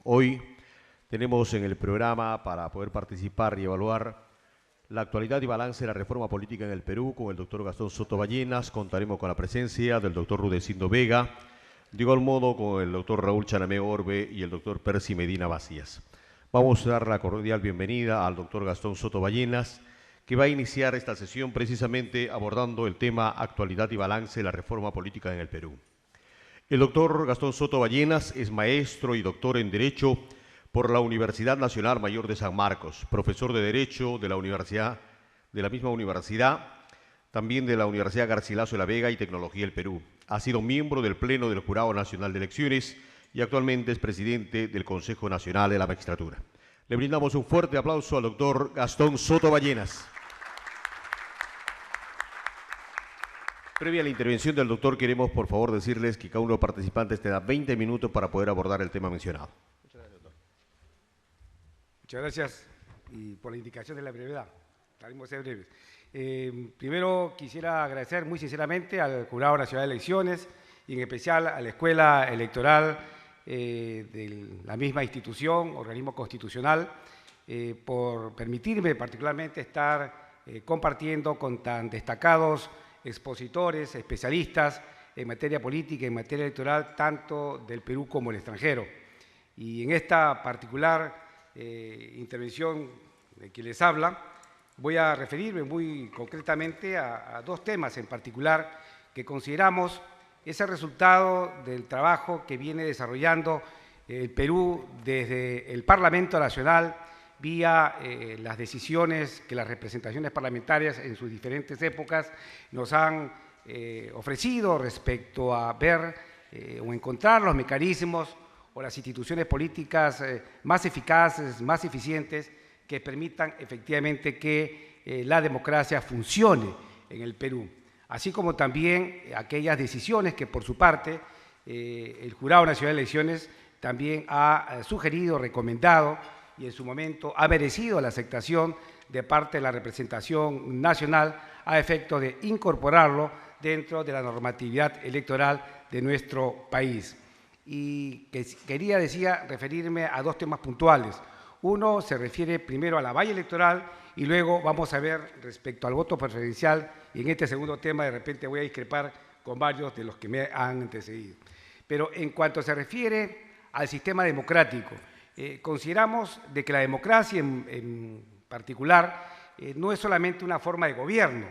Hoy tenemos en el programa para poder participar y evaluar la actualidad y balance de la reforma política en el Perú con el doctor Gastón Soto Ballenas. Contaremos con la presencia del doctor Rudecindo Vega, de igual modo con el doctor Raúl Chanamé Orbe y el doctor Percy Medina Vacías. Vamos a dar la cordial bienvenida al doctor Gastón Soto Ballenas, que va a iniciar esta sesión precisamente abordando el tema actualidad y balance de la reforma política en el Perú. El doctor Gastón Soto Ballenas es maestro y doctor en Derecho por la Universidad Nacional Mayor de San Marcos, profesor de Derecho de la misma universidad, también de la Universidad Garcilaso de la Vega y Tecnología del Perú. Ha sido miembro del Pleno del Jurado Nacional de Elecciones y actualmente es presidente del Consejo Nacional de la Magistratura. Le brindamos un fuerte aplauso al doctor Gastón Soto Ballenas. Previa a la intervención del doctor, queremos por favor decirles que cada uno de los participantes tendrá 20 minutos para poder abordar el tema mencionado. Muchas gracias, doctor. Muchas gracias y por la indicación de la brevedad. Trataremos de ser breves. Primero quisiera agradecer muy sinceramente al Jurado Nacional de Elecciones y en especial a la Escuela Electoral de la misma institución, organismo constitucional, por permitirme particularmente estar compartiendo con tan destacados expositores, especialistas en materia política y en materia electoral, tanto del Perú como del extranjero. Y en esta particular intervención de quien les habla, voy a referirme muy concretamente a dos temas en particular que consideramos es el resultado del trabajo que viene desarrollando el Perú desde el Parlamento Nacional vía las decisiones que las representaciones parlamentarias en sus diferentes épocas nos han ofrecido respecto a ver o encontrar los mecanismos o las instituciones políticas más eficaces, más eficientes, que permitan efectivamente que la democracia funcione en el Perú. Así como también aquellas decisiones que por su parte el Jurado Nacional de Elecciones también ha sugerido, recomendado y en su momento ha merecido la aceptación de parte de la representación nacional a efecto de incorporarlo dentro de la normatividad electoral de nuestro país. Y quería, referirme a dos temas puntuales. Uno se refiere primero a la valla electoral y luego vamos a ver respecto al voto preferencial, y en este segundo tema de repente voy a discrepar con varios de los que me han antecedido. Pero en cuanto se refiere al sistema democrático, consideramos de que la democracia en particular no es solamente una forma de gobierno.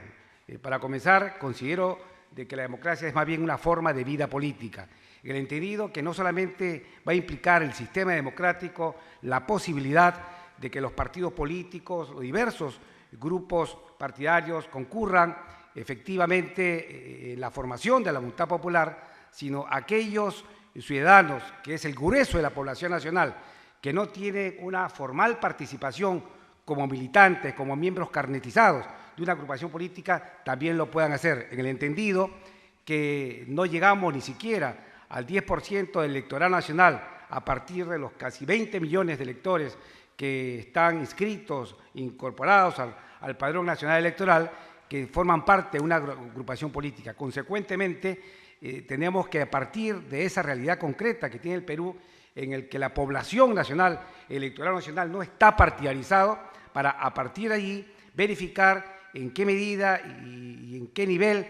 Para comenzar, considero de que la democracia es más bien una forma de vida política, en el entendido que no solamente va a implicar el sistema democrático la posibilidad de que los partidos políticos o diversos grupos partidarios concurran efectivamente en la formación de la voluntad popular, sino aquellos ciudadanos, que es el grueso de la población nacional, que no tienen una formal participación como militantes, como miembros carnetizados de una agrupación política, también lo puedan hacer, en el entendido que no llegamos ni siquiera al 10% del electorado nacional a partir de los casi 20 millones de electores que están inscritos, incorporados al Padrón Nacional Electoral, que forman parte de una agrupación política. Consecuentemente, tenemos que a partir de esa realidad concreta que tiene el Perú, en el que la población nacional, el electorado nacional no está partidarizado, para a partir de allí verificar en qué medida y en qué nivel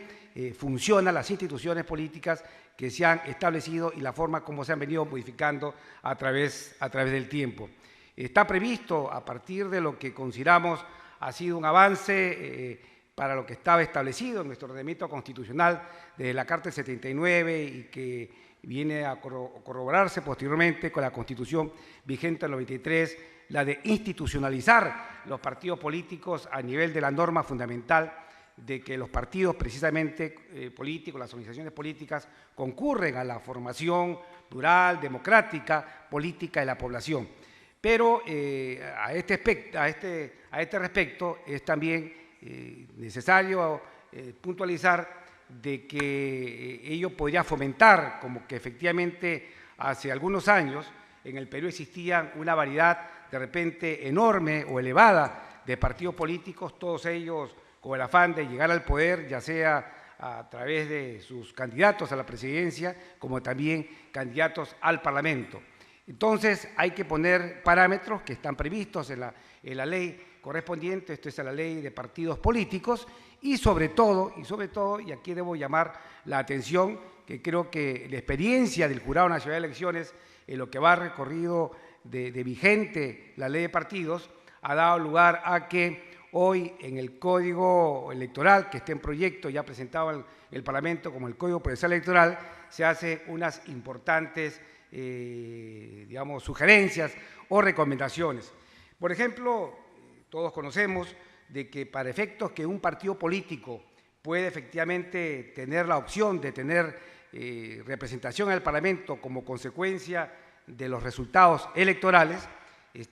funcionan las instituciones políticas que se han establecido y la forma como se han venido modificando a través del tiempo. Está previsto, a partir de lo que consideramos ha sido un avance para lo que estaba establecido en nuestro ordenamiento constitucional desde la Carta del 79 y que viene a corroborarse posteriormente con la Constitución vigente del 93, la de institucionalizar los partidos políticos a nivel de la norma fundamental de que los partidos precisamente políticos, las organizaciones políticas, concurren a la formación plural, democrática, política de la población. Pero a este respecto es también necesario puntualizar de que ello podría fomentar, como que efectivamente hace algunos años en el Perú existía una variedad de repente enorme o elevada de partidos políticos, todos ellos con el afán de llegar al poder, ya sea a través de sus candidatos a la presidencia, como también candidatos al Parlamento. Entonces hay que poner parámetros que están previstos en la ley correspondiente, esto es la ley de partidos políticos, y sobre todo, y aquí debo llamar la atención, que creo que la experiencia del Jurado Nacional de Elecciones, en lo que va recorrido de vigente la ley de partidos, ha dado lugar a que hoy en el Código Electoral, que está en proyecto, ya presentado en el Parlamento como el Código Procesal Electoral, se hacen unas importantes digamos, sugerencias o recomendaciones. Por ejemplo, todos conocemos de que para efectos que un partido político puede efectivamente tener la opción de tener representación en el Parlamento como consecuencia de los resultados electorales,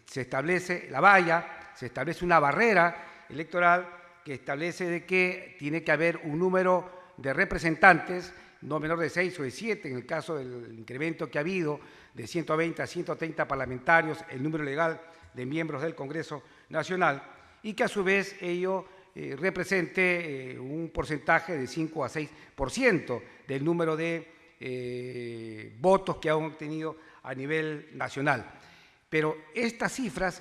se establece la valla, se establece una barrera electoral que establece de que tiene que haber un número de representantes no menor de 6 o de 7, en el caso del incremento que ha habido de 120 a 130 parlamentarios, el número legal de miembros del Congreso Nacional, y que a su vez ello represente un porcentaje de 5 a 6% del número de votos que han obtenido a nivel nacional. Pero estas cifras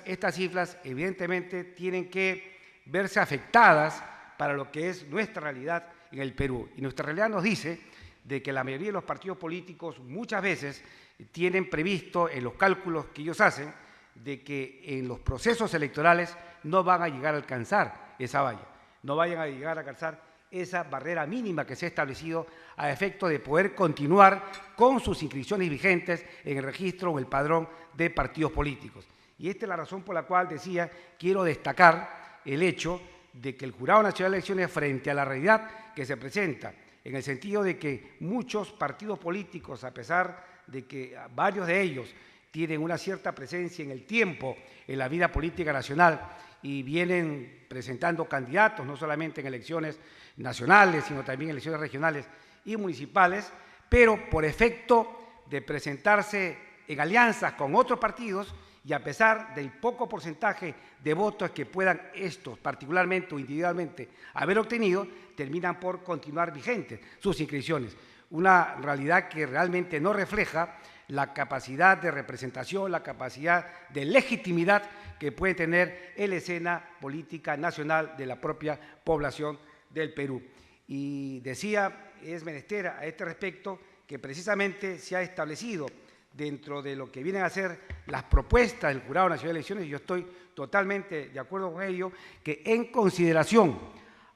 evidentemente tienen que verse afectadas para lo que es nuestra realidad en el Perú. Y nuestra realidad nos dice de que la mayoría de los partidos políticos muchas veces tienen previsto en los cálculos que ellos hacen de que en los procesos electorales no van a llegar a alcanzar esa valla, no vayan a llegar a alcanzar esa barrera mínima que se ha establecido a efecto de poder continuar con sus inscripciones vigentes en el registro o el padrón de partidos políticos. Y esta es la razón por la cual decía, quiero destacar el hecho de que el Jurado Nacional de Elecciones, frente a la realidad que se presenta, en el sentido de que muchos partidos políticos, a pesar de que varios de ellos tienen una cierta presencia en el tiempo en la vida política nacional y vienen presentando candidatos, no solamente en elecciones nacionales, sino también en elecciones regionales y municipales, pero por efecto de presentarse en alianzas con otros partidos y a pesar del poco porcentaje de votos que puedan estos, particularmente o individualmente, haber obtenido, terminan por continuar vigentes sus inscripciones. Una realidad que realmente no refleja la capacidad de representación, la capacidad de legitimidad que puede tener en la escena política nacional de la propia población del Perú. Y decía, es menester a este respecto que precisamente se ha establecido dentro de lo que vienen a ser las propuestas del Jurado Nacional de Elecciones, y yo estoy totalmente de acuerdo con ello, que en consideración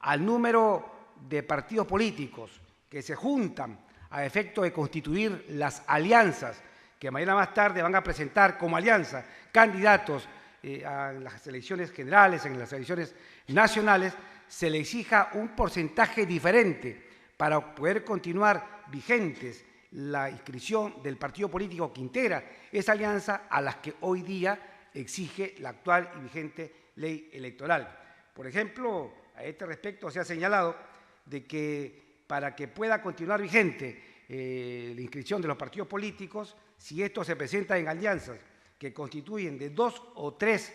al número de partidos políticos que se juntan a efecto de constituir las alianzas que mañana más tarde van a presentar como alianza candidatos a las elecciones generales, en las elecciones nacionales, se le exija un porcentaje diferente para poder continuar vigentes la inscripción del partido político que integra esa alianza a las que hoy día exige la actual y vigente ley electoral. Por ejemplo, a este respecto se ha señalado de que para que pueda continuar vigente la inscripción de los partidos políticos, si estos se presentan en alianzas que constituyen de 2 o 3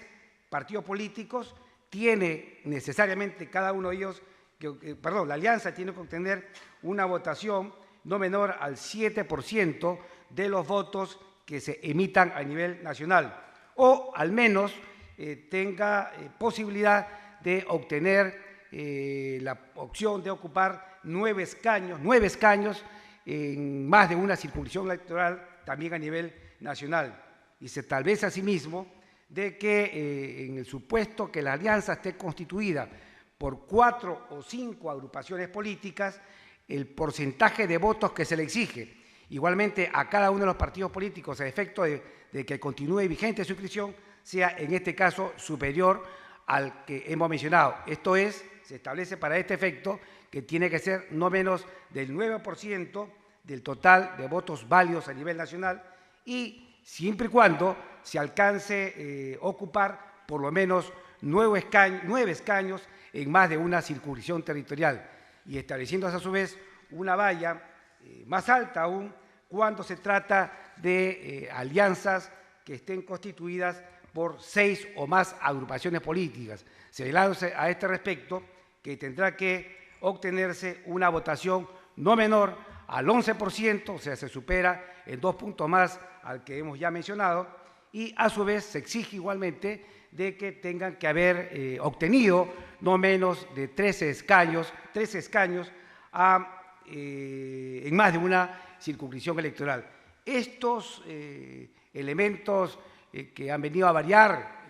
partidos políticos, tiene necesariamente cada uno de ellos, la alianza tiene que obtener una votación no menor al 7% de los votos que se emitan a nivel nacional, o al menos tenga posibilidad de obtener la opción de ocupar 9 escaños en más de una circunscripción electoral también a nivel nacional. Y se establece asimismo de que en el supuesto que la alianza esté constituida por 4 o 5 agrupaciones políticas, el porcentaje de votos que se le exige igualmente a cada uno de los partidos políticos a efecto de que continúe vigente su inscripción sea en este caso superior al que hemos mencionado. Esto es, se establece para este efecto que tiene que ser no menos del 9% del total de votos válidos a nivel nacional y siempre y cuando se alcance ocupar por lo menos 9 escaños en más de una circunscripción territorial y estableciéndose a su vez una valla más alta aún cuando se trata de alianzas que estén constituidas por 6 o más agrupaciones políticas, señalándose a este respecto que tendrá que obtenerse una votación no menor al 11%, o sea, se supera en 2 puntos más al que hemos ya mencionado, y a su vez se exige igualmente de que tengan que haber obtenido no menos de 13 escaños en más de una circunscripción electoral. Estos elementos que han venido a variar,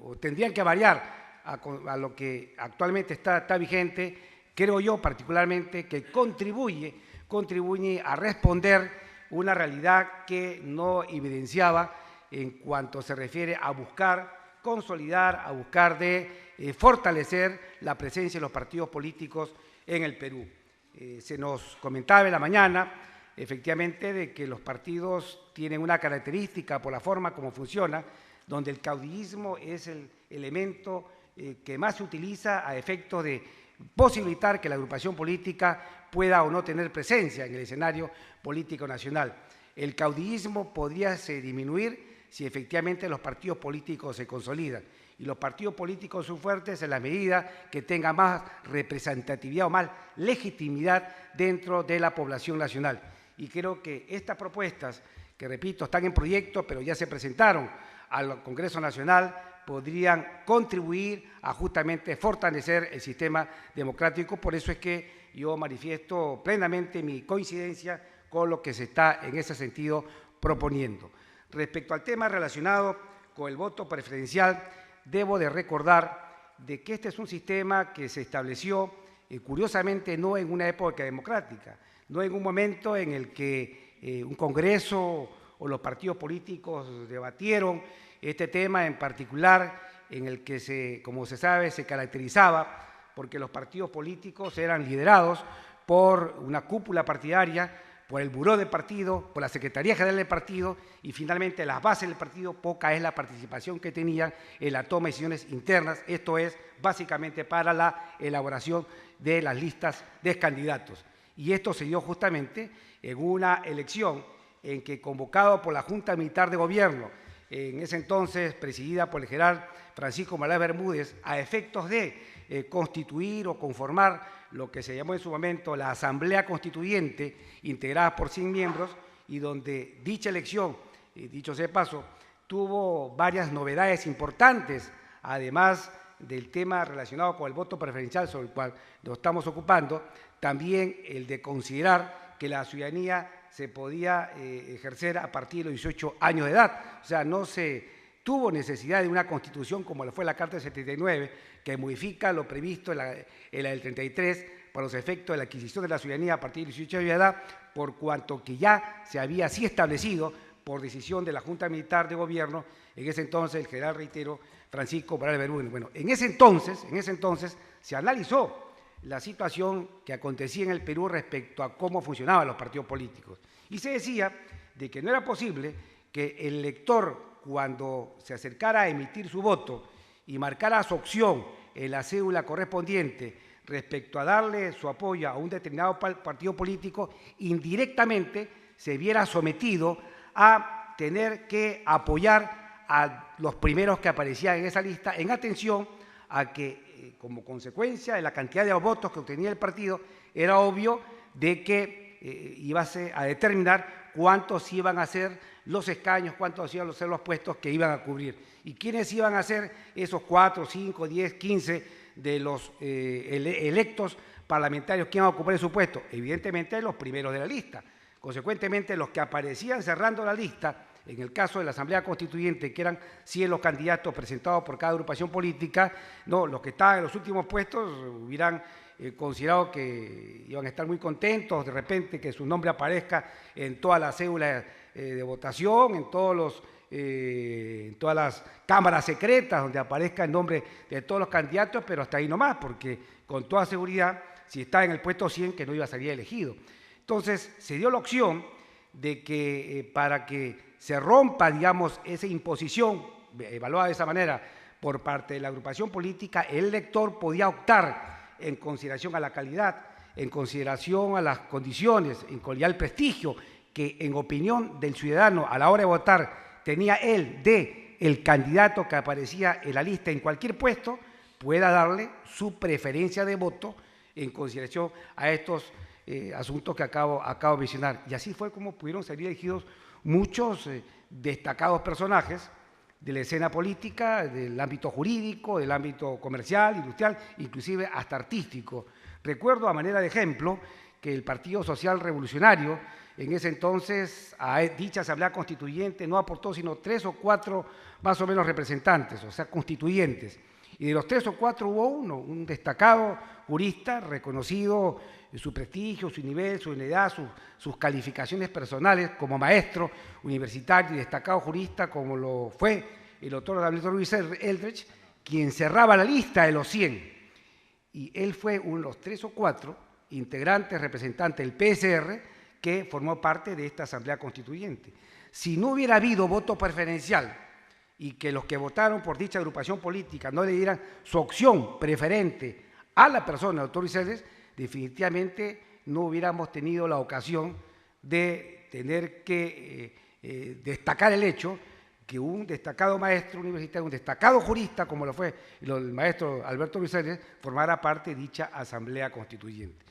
o tendrían que variar a lo que actualmente está vigente, creo yo particularmente que contribuye a responder una realidad que no evidenciaba en cuanto se refiere a buscar consolidar, a buscar de fortalecer la presencia de los partidos políticos en el Perú. Se nos comentaba en la mañana, efectivamente, de que los partidos tienen una característica por la forma como funciona, donde el caudillismo es el elemento que más se utiliza a efecto de posibilitar que la agrupación política pueda o no tener presencia en el escenario político nacional. El caudillismo podría disminuir si efectivamente los partidos políticos se consolidan. Y los partidos políticos son fuertes en la medida que tengan más representatividad o más legitimidad dentro de la población nacional. Y creo que estas propuestas, que repito, están en proyecto, pero ya se presentaron al Congreso Nacional, podrían contribuir a justamente fortalecer el sistema democrático. Por eso es que yo manifiesto plenamente mi coincidencia con lo que se está en ese sentido proponiendo. Respecto al tema relacionado con el voto preferencial, debo de recordar de que este es un sistema que se estableció, curiosamente, no en una época democrática, no en un momento en el que un Congreso o los partidos políticos debatieron este tema en particular, en el que, como se sabe, se caracterizaba porque los partidos políticos eran liderados por una cúpula partidaria, por el buró de partido, por la Secretaría General del partido y finalmente las bases del partido, poca es la participación que tenían en la toma de decisiones internas, esto es básicamente para la elaboración de las listas de candidatos. Y esto se dio justamente en una elección en que, convocado por la Junta Militar de Gobierno, en ese entonces presidida por el general Francisco Moraes Bermúdez, a efectos de constituir o conformar lo que se llamó en su momento la Asamblea Constituyente, integrada por 100 miembros, y donde dicha elección, dicho sea de paso, tuvo varias novedades importantes, además del tema relacionado con el voto preferencial sobre el cual nos estamos ocupando, también el de considerar que la ciudadanía se podía ejercer a partir de los 18 años de edad. O sea, no se tuvo necesidad de una constitución como lo fue la Carta del 79, que modifica lo previsto en la del 33 para los efectos de la adquisición de la ciudadanía a partir de los 18 años de edad, por cuanto que ya se había así establecido por decisión de la Junta Militar de Gobierno, en ese entonces el general, reitero, Francisco Moraes Bermúdez. Bueno, en ese entonces se analizó la situación que acontecía en el Perú respecto a cómo funcionaban los partidos políticos. Y se decía de que no era posible que el elector, cuando se acercara a emitir su voto y marcara su opción en la cédula correspondiente respecto a darle su apoyo a un determinado partido político, indirectamente se viera sometido a tener que apoyar a los primeros que aparecían en esa lista, en atención a que, como consecuencia de la cantidad de votos que obtenía el partido, era obvio de que iba a determinar cuántos iban a ser los escaños, cuántos iban a ser los puestos que iban a cubrir y quiénes iban a ser esos 4, 5, 10, 15 de los electos parlamentarios que iban a ocupar su puesto. Evidentemente los primeros de la lista. Consecuentemente, los que aparecían cerrando la lista, en el caso de la Asamblea Constituyente, que eran 100 los candidatos presentados por cada agrupación política, no, los que estaban en los últimos puestos hubieran considerado que iban a estar muy contentos de repente que su nombre aparezca en todas las cédulas de votación, en todas las cámaras secretas donde aparezca el nombre de todos los candidatos, pero hasta ahí nomás, porque con toda seguridad, si está en el puesto 100, que no iba a salir elegido. Entonces, se dio la opción de que para que se rompa, digamos, esa imposición, evaluada de esa manera, por parte de la agrupación política, el elector podía optar en consideración a la calidad, en consideración a las condiciones, en consideración al prestigio que, en opinión del ciudadano, a la hora de votar, tenía él de el candidato que aparecía en la lista en cualquier puesto, pueda darle su preferencia de voto en consideración a estos asuntos que acabo de mencionar. Y así fue como pudieron salir elegidos muchos destacados personajes de la escena política, del ámbito jurídico, del ámbito comercial, industrial, inclusive hasta artístico. Recuerdo, a manera de ejemplo, que el Partido Social Revolucionario, en ese entonces, a dicha Asamblea Constituyente no aportó sino 3 o 4 más o menos representantes, o sea, constituyentes. Y de los 3 o 4 hubo uno, un destacado jurista, reconocido su prestigio, su nivel, su edad, sus calificaciones personales como maestro universitario y destacado jurista, como lo fue el doctor Alberto Ruiz Eldredge, quien cerraba la lista de los 100. Y él fue uno de los 3 o 4 integrantes, representantes del PSR, que formó parte de esta Asamblea Constituyente. Si no hubiera habido voto preferencial y que los que votaron por dicha agrupación política no le dieran su opción preferente a la persona del doctor Ruiz Eldredge, definitivamente no hubiéramos tenido la ocasión de tener que destacar el hecho que un destacado maestro universitario, un destacado jurista, como lo fue el maestro Alberto Ruiz Eldredge, formara parte de dicha Asamblea Constituyente.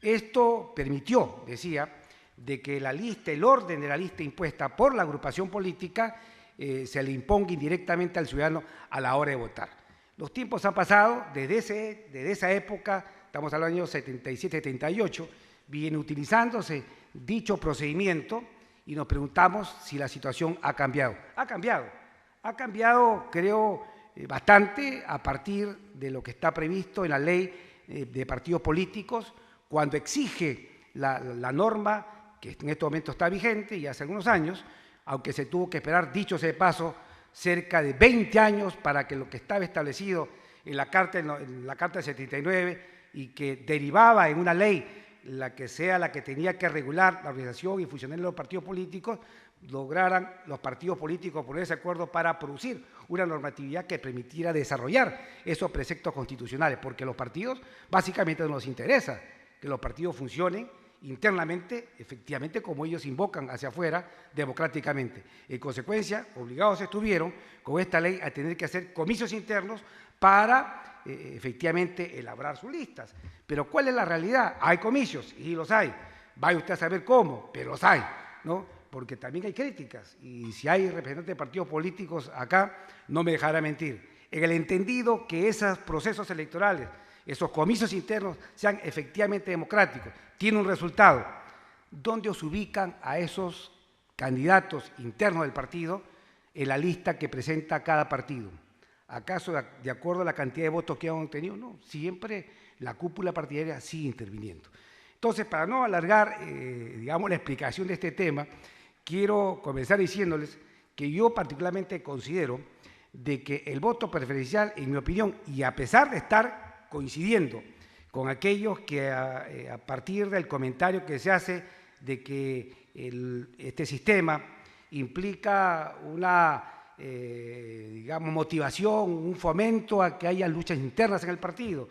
Esto permitió, decía, de que la lista, el orden de la lista impuesta por la agrupación política se le imponga indirectamente al ciudadano a la hora de votar. Los tiempos han pasado, desde esa época, estamos hablando del año 77-78, viene utilizándose dicho procedimiento y nos preguntamos si la situación ha cambiado. Ha cambiado, creo, bastante a partir de lo que está previsto en la ley de partidos políticos, cuando exige la norma que en este momento está vigente y hace algunos años, aunque se tuvo que esperar, dicho sea de paso, cerca de 20 años para que lo que estaba establecido en la Carta del 79 y que derivaba en una ley la que tenía que regular la organización y funcionamiento de los partidos políticos, lograran los partidos políticos ponerse de acuerdo para producir una normatividad que permitiera desarrollar esos preceptos constitucionales, porque a los partidos básicamente nos interesa que los partidos funcionen internamente, efectivamente, como ellos invocan hacia afuera, democráticamente. En consecuencia, obligados estuvieron con esta ley a tener que hacer comicios internos para efectivamente elaborar sus listas. Pero ¿cuál es la realidad? Hay comicios, y los hay. Vaya usted a saber cómo, pero los hay, ¿no? Porque también hay críticas, y si hay representantes de partidos políticos acá, no me dejará mentir. En el entendido que esos procesos electorales, esos comicios internos sean efectivamente democráticos, tiene un resultado. ¿Dónde os ubican a esos candidatos internos del partido en la lista que presenta cada partido? ¿Acaso de acuerdo a la cantidad de votos que han obtenido? No, siempre la cúpula partidaria sigue interviniendo. Entonces, para no alargar, digamos, la explicación de este tema, quiero comenzar diciéndoles que yo particularmente considero de que el voto preferencial, en mi opinión, y a pesar de estar coincidiendo con aquellos que a partir del comentario que se hace de que este sistema implica una, digamos, motivación, un fomento a que haya luchas internas en el partido,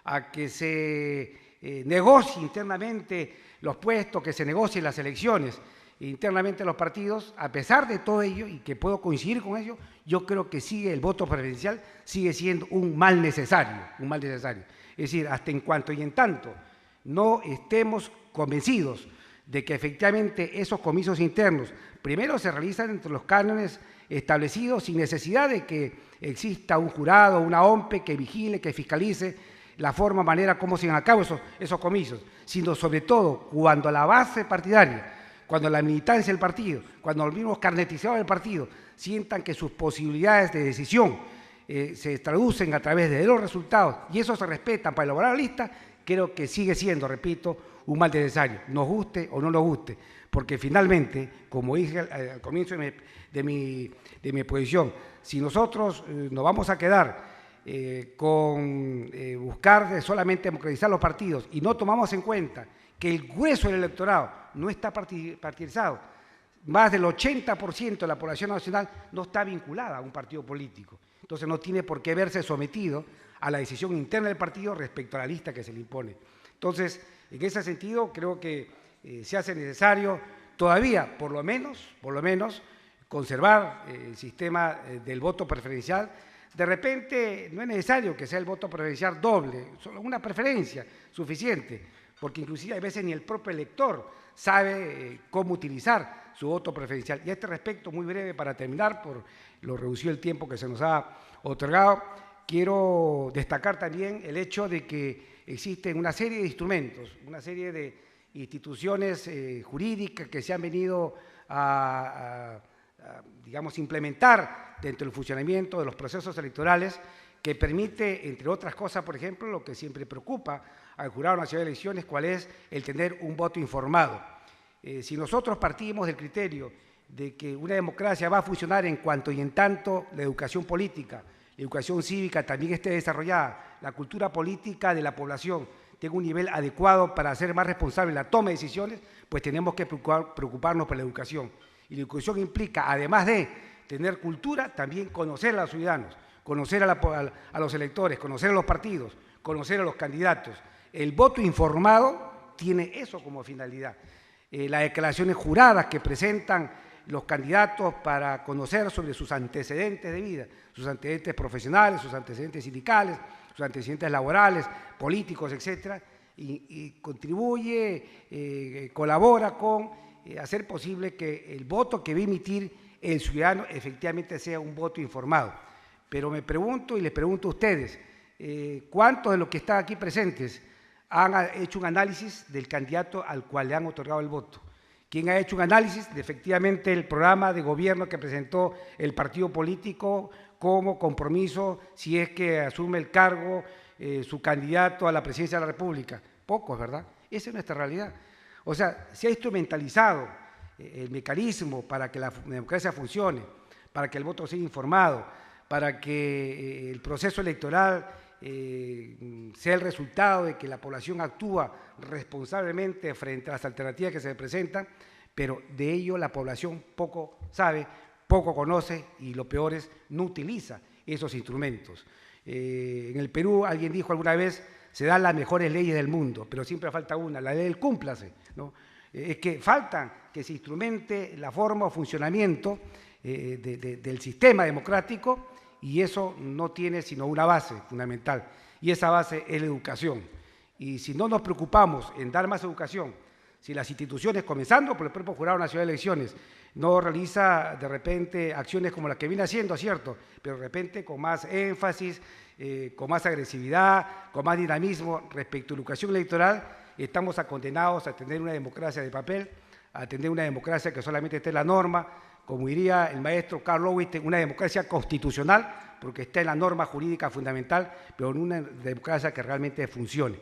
a que se negocie internamente los puestos, que se negocien las elecciones internamente los partidos. A pesar de todo ello, y que puedo coincidir con ello, yo creo que el voto preferencial sigue siendo un mal necesario, un mal necesario. Es decir, hasta en cuanto y en tanto no estemos convencidos de que efectivamente esos comicios internos primero se realizan entre los cánones establecidos sin necesidad de que exista un jurado, una OMPE que vigile, que fiscalice la forma, manera como se llevan a cabo esos comicios, sino sobre todo cuando la base partidaria, cuando la militancia del partido, cuando los mismos carnetizados del partido sientan que sus posibilidades de decisión se traducen a través de los resultados y eso se respetan para elaborar la lista, creo que sigue siendo, repito, un mal necesario, nos guste o no nos guste, porque finalmente, como dije al comienzo de mi exposición, si nosotros nos vamos a quedar con buscar de solamente democratizar los partidos y no tomamos en cuenta que el grueso del electorado no está partidizado, más del 80% de la población nacional no está vinculada a un partido político, entonces no tiene por qué verse sometido a la decisión interna del partido respecto a la lista que se le impone. Entonces, en ese sentido, creo que se hace necesario todavía, por lo menos, conservar el sistema del voto preferencial, De repente no es necesario que sea el voto preferencial doble, solo una preferencia suficiente, porque inclusive a veces ni el propio elector sabe cómo utilizar su voto preferencial. Y a este respecto, muy breve para terminar, por lo reducido el tiempo que se nos ha otorgado, quiero destacar también el hecho de que existen una serie de instrumentos, una serie de instituciones jurídicas que se han venido digamos, implementar dentro del funcionamiento de los procesos electorales, que permite, entre otras cosas, por ejemplo, lo que siempre preocupa al Jurado Nacional de Elecciones, cuál es el tener un voto informado. Si nosotros partimos del criterio de que una democracia va a funcionar en cuanto y en tanto la educación política, la educación cívica también esté desarrollada, la cultura política de la población tenga un nivel adecuado para ser más responsable en la toma de decisiones, pues tenemos que preocuparnos por la educación. Y la educación implica, además de tener cultura, también conocer a los ciudadanos, conocer a los electores, conocer a los partidos, conocer a los candidatos. El voto informado tiene eso como finalidad. Las declaraciones juradas que presentan los candidatos para conocer sobre sus antecedentes de vida, sus antecedentes profesionales, sus antecedentes sindicales, sus antecedentes laborales, políticos, etcétera, y contribuye, colabora con hacer posible que el voto que va a emitir el ciudadano efectivamente sea un voto informado. Pero me pregunto y les pregunto a ustedes, ¿cuántos de los que están aquí presentes han hecho un análisis del candidato al cual le han otorgado el voto? ¿Quién ha hecho un análisis de efectivamente el programa de gobierno que presentó el partido político como compromiso si es que asume el cargo su candidato a la presidencia de la República? Pocos, ¿verdad? Esa es nuestra realidad. O sea, se ha instrumentalizado el mecanismo para que la democracia funcione, para que el voto sea informado, para que el proceso electoral sea el resultado de que la población actúa responsablemente frente a las alternativas que se le presentan, pero de ello la población poco sabe, poco conoce y lo peor es no utiliza esos instrumentos. En el Perú, alguien dijo alguna vez, se dan las mejores leyes del mundo, pero siempre falta una, la ley del cúmplase, ¿no? Es que falta que se instrumente la forma o funcionamiento del sistema democrático, y eso no tiene sino una base fundamental, y esa base es la educación. Y si no nos preocupamos en dar más educación, si las instituciones, comenzando por el propio Jurado Nacional de Elecciones, no realiza de repente acciones como las que viene haciendo, ¿cierto?, pero de repente con más énfasis, con más agresividad, con más dinamismo respecto a la educación electoral, estamos condenados a tener una democracia de papel, a tener una democracia que solamente esté en la norma, como diría el maestro Karl Lowitz, una democracia constitucional, porque está en la norma jurídica fundamental, pero en una democracia que realmente funcione.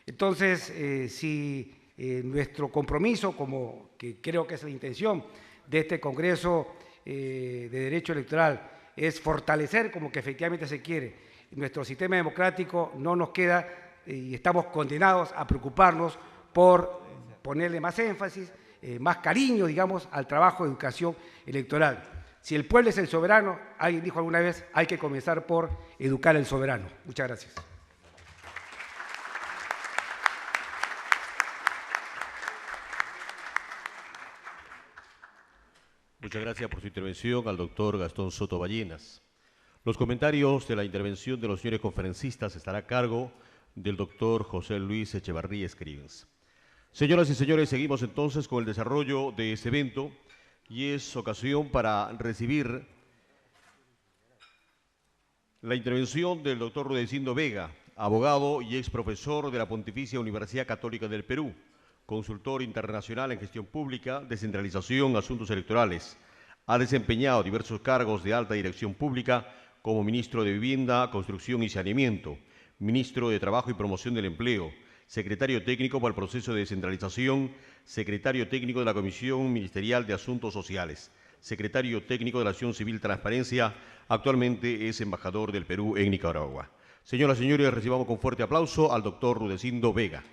Entonces, si nuestro compromiso, como que creo que es la intención de este Congreso de Derecho Electoral, es fortalecer, como que efectivamente se quiere, nuestro sistema democrático, no nos queda y estamos condenados a preocuparnos por ponerle más énfasis, más cariño, digamos, al trabajo de educación electoral. Si el pueblo es el soberano, alguien dijo alguna vez, hay que comenzar por educar al soberano. Muchas gracias. Muchas gracias por su intervención al doctor Gastón Soto Ballenas. Los comentarios de la intervención de los señores conferencistas estará a cargo del doctor José Luis Echevarría Escrivens. Señoras y señores, seguimos entonces con el desarrollo de este evento y es ocasión para recibir la intervención del doctor Rudecindo Vega, abogado y ex profesor de la Pontificia Universidad Católica del Perú, consultor internacional en gestión pública, descentralización, asuntos electorales. Ha desempeñado diversos cargos de alta dirección pública como ministro de Vivienda, Construcción y Saneamiento, ministro de Trabajo y Promoción del Empleo, secretario técnico para el proceso de descentralización, secretario técnico de la Comisión Ministerial de Asuntos Sociales, secretario técnico de la Acción Civil Transparencia, actualmente es embajador del Perú en Nicaragua. Señoras y señores, recibamos con fuerte aplauso al doctor Rudecindo Vega.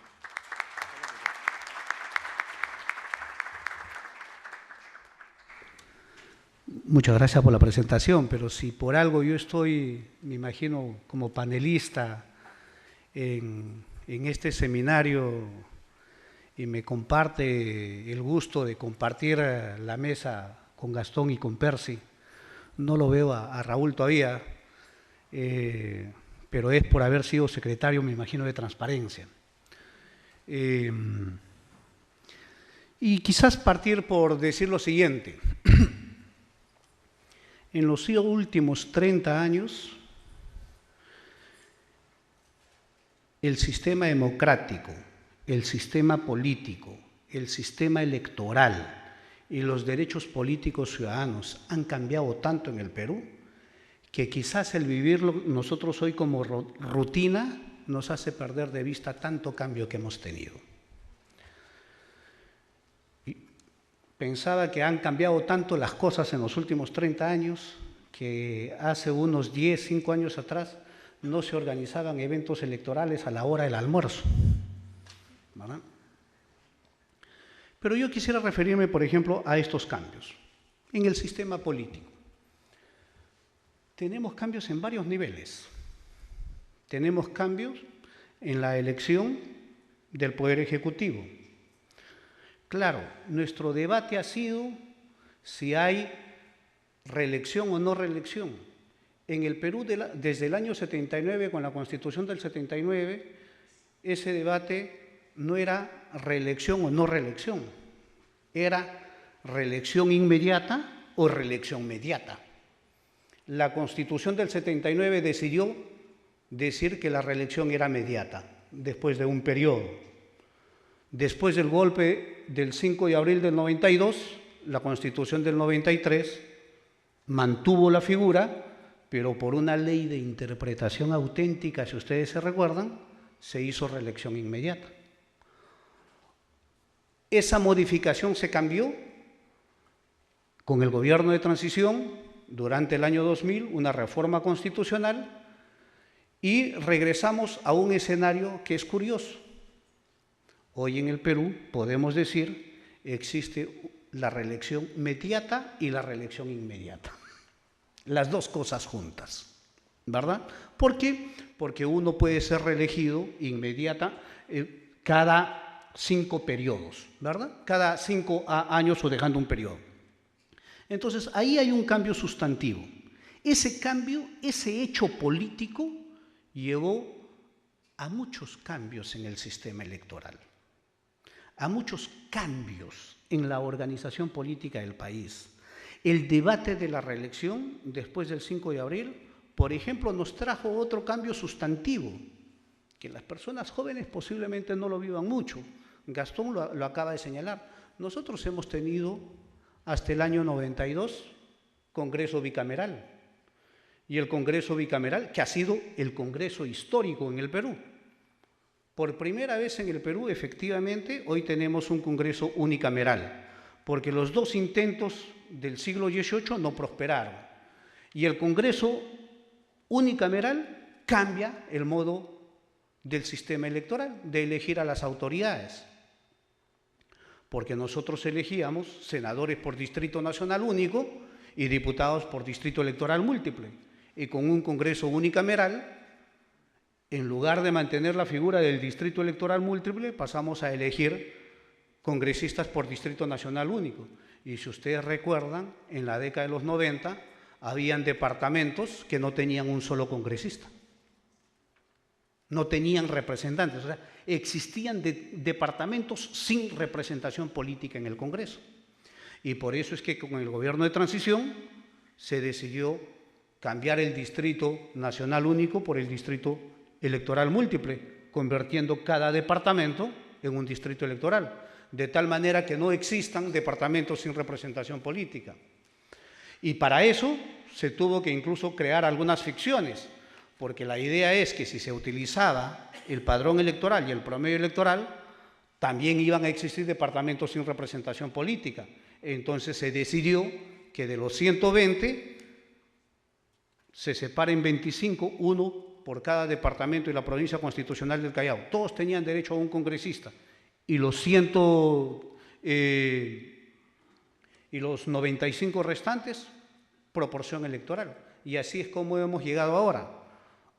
Muchas gracias por la presentación, pero si por algo yo estoy, me imagino, como panelista en este seminario y me comparte el gusto de compartir la mesa con Gastón y con Percy, no lo veo a Raúl todavía, pero es por haber sido secretario, me imagino, de Transparencia. Y quizás partir por decir lo siguiente. En los últimos 30 años, el sistema democrático, el sistema político, el sistema electoral y los derechos políticos ciudadanos han cambiado tanto en el Perú que quizás el vivirlo nosotros hoy como rutina nos hace perder de vista tanto cambio que hemos tenido. Pensaba que han cambiado tanto las cosas en los últimos 30 años que hace unos 5 años atrás no se organizaban eventos electorales a la hora del almuerzo, ¿verdad? Pero yo quisiera referirme, por ejemplo, a estos cambios en el sistema político. Tenemos cambios en varios niveles. Tenemos cambios en la elección del Poder Ejecutivo. Claro, nuestro debate ha sido si hay reelección o no reelección. En el Perú, desde el año 79, con la Constitución del 79, ese debate no era reelección o no reelección, era reelección inmediata o reelección mediata. La Constitución del 79 decidió decir que la reelección era mediata, después de un periodo. Después del golpe del 5 de abril del 92, la Constitución del 93 mantuvo la figura, pero por una ley de interpretación auténtica, si ustedes se recuerdan, se hizo reelección inmediata. Esa modificación se cambió con el gobierno de transición durante el año 2000, una reforma constitucional, y regresamos a un escenario que es curioso. Hoy en el Perú podemos decir existe la reelección mediata y la reelección inmediata. Las dos cosas juntas, ¿verdad? ¿Por qué? Porque uno puede ser reelegido inmediata cada 5 periodos, ¿verdad? Cada 5 años o dejando un periodo. Entonces, ahí hay un cambio sustantivo. Ese cambio, ese hecho político, llevó a muchos cambios en el sistema electoral, a muchos cambios en la organización política del país. El debate de la reelección después del 5 de abril, por ejemplo, nos trajo otro cambio sustantivo, que las personas jóvenes posiblemente no lo vivan mucho. Gastón lo acaba de señalar. Nosotros hemos tenido hasta el año 92 Congreso bicameral, y el Congreso bicameral, que ha sido el Congreso histórico en el Perú. Por primera vez en el Perú, efectivamente, hoy tenemos un Congreso unicameral, porque los 2 intentos del siglo XVIII no prosperaron. Y el Congreso unicameral cambia el modo del sistema electoral, de elegir a las autoridades. Porque nosotros elegíamos senadores por distrito nacional único y diputados por distrito electoral múltiple. Y con un Congreso unicameral, en lugar de mantener la figura del distrito electoral múltiple, pasamos a elegir congresistas por distrito nacional único. Y si ustedes recuerdan, en la década de los 90, habían departamentos que no tenían un solo congresista. No tenían representantes, o sea, existían departamentos sin representación política en el Congreso. Y por eso es que con el gobierno de transición se decidió cambiar el distrito nacional único por el distrito electoral múltiple, convirtiendo cada departamento en un distrito electoral, de tal manera que no existan departamentos sin representación política. Y para eso se tuvo que incluso crear algunas ficciones, porque la idea es que si se utilizaba el padrón electoral y el promedio electoral, también iban a existir departamentos sin representación política. Entonces se decidió que de los 120 se separen 25, uno por cada departamento y la provincia constitucional del Callao. Todos tenían derecho a un congresista y los 95 restantes, proporción electoral. Y así es como hemos llegado ahora.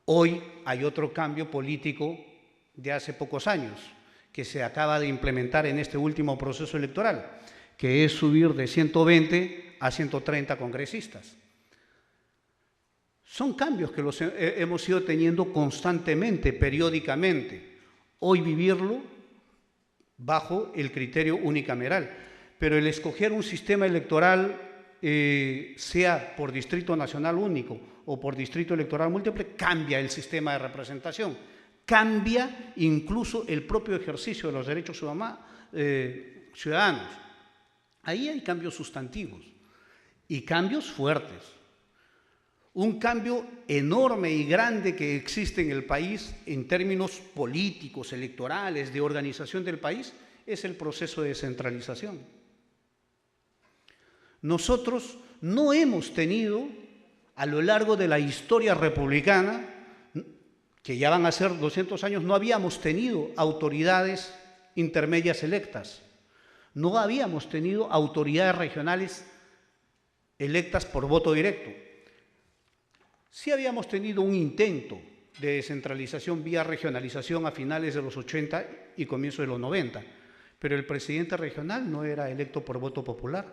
Hoy hay otro cambio político de hace pocos años que se acaba de implementar en este último proceso electoral, que es subir de 120 a 130 congresistas. Son cambios que los hemos ido teniendo constantemente, periódicamente. Hoy vivirlo bajo el criterio unicameral, pero el escoger un sistema electoral, sea por distrito nacional único o por distrito electoral múltiple, cambia el sistema de representación, cambia incluso el propio ejercicio de los derechos ciudadanos. Ahí hay cambios sustantivos y cambios fuertes. Un cambio enorme y grande que existe en el país en términos políticos, electorales, de organización del país, es el proceso de descentralización. Nosotros no hemos tenido, a lo largo de la historia republicana, que ya van a ser 200 años, no habíamos tenido autoridades intermedias electas, no habíamos tenido autoridades regionales electas por voto directo. Sí habíamos tenido un intento de descentralización vía regionalización a finales de los 80 y comienzos de los 90, pero el presidente regional no era electo por voto popular,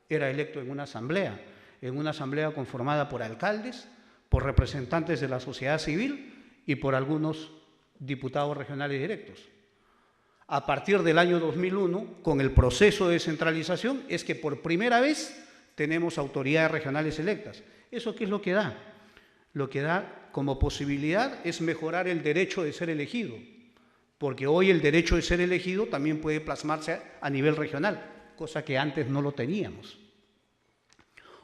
era electo en una asamblea conformada por alcaldes, por representantes de la sociedad civil y por algunos diputados regionales directos. A partir del año 2001, con el proceso de descentralización, es que por primera vez tenemos autoridades regionales electas. ¿Eso qué es lo que da? Lo que da como posibilidad es mejorar el derecho de ser elegido, porque hoy el derecho de ser elegido también puede plasmarse a nivel regional, cosa que antes no lo teníamos.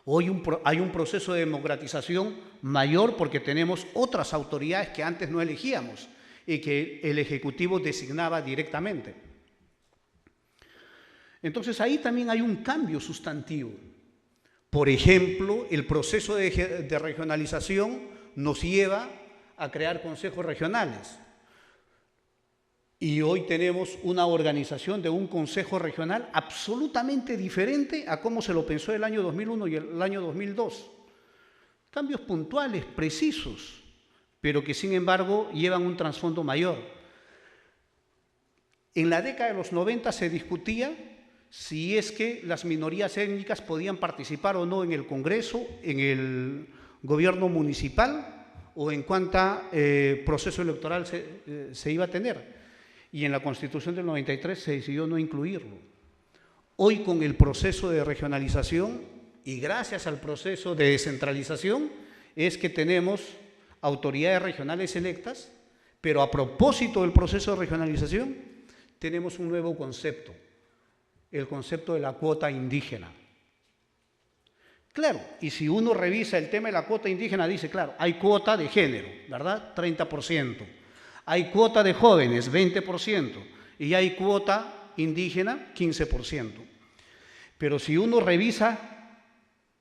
Hoy hay un proceso de democratización mayor porque tenemos otras autoridades que antes no elegíamos y que el Ejecutivo designaba directamente. Entonces ahí también hay un cambio sustantivo. Por ejemplo, el proceso de regionalización nos lleva a crear consejos regionales. Y hoy tenemos una organización de un consejo regional absolutamente diferente a cómo se lo pensó el año 2001 y el año 2002. Cambios puntuales, precisos, pero que sin embargo llevan un trasfondo mayor. En la década de los 90 se discutía si es que las minorías étnicas podían participar o no en el Congreso, en el gobierno municipal o en cuánto proceso electoral se iba a tener. Y en la Constitución del 93 se decidió no incluirlo. Hoy, con el proceso de regionalización y gracias al proceso de descentralización, es que tenemos autoridades regionales electas, pero a propósito del proceso de regionalización, tenemos un nuevo concepto, el concepto de la cuota indígena. Claro, y si uno revisa el tema de la cuota indígena, dice, claro, hay cuota de género, ¿verdad? 30%. Hay cuota de jóvenes, 20%, y hay cuota indígena, 15%. Pero si uno revisa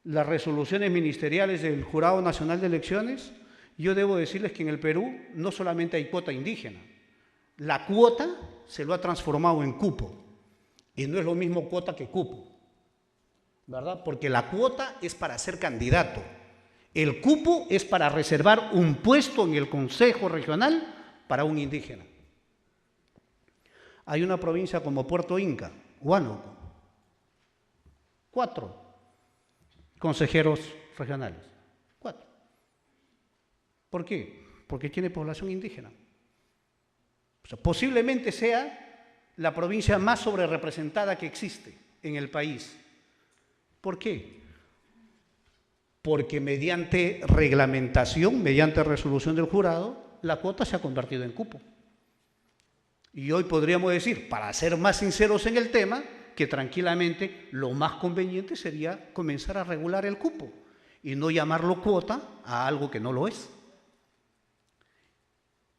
las resoluciones ministeriales del Jurado Nacional de Elecciones, yo debo decirles que en el Perú no solamente hay cuota indígena, la cuota se lo ha transformado en cupo, y no es lo mismo cuota que cupo, ¿verdad? Porque la cuota es para ser candidato, el cupo es para reservar un puesto en el Consejo Regional para un indígena. Hay una provincia como Puerto Inca, Huánuco, 4 consejeros regionales, 4. ¿Por qué? Porque tiene población indígena. O sea, posiblemente sea la provincia más sobrerepresentada que existe en el país. ¿Por qué? Porque mediante reglamentación, mediante resolución del jurado, la cuota se ha convertido en cupo. Y hoy podríamos decir, para ser más sinceros en el tema, que tranquilamente lo más conveniente sería comenzar a regular el cupo y no llamarlo cuota a algo que no lo es.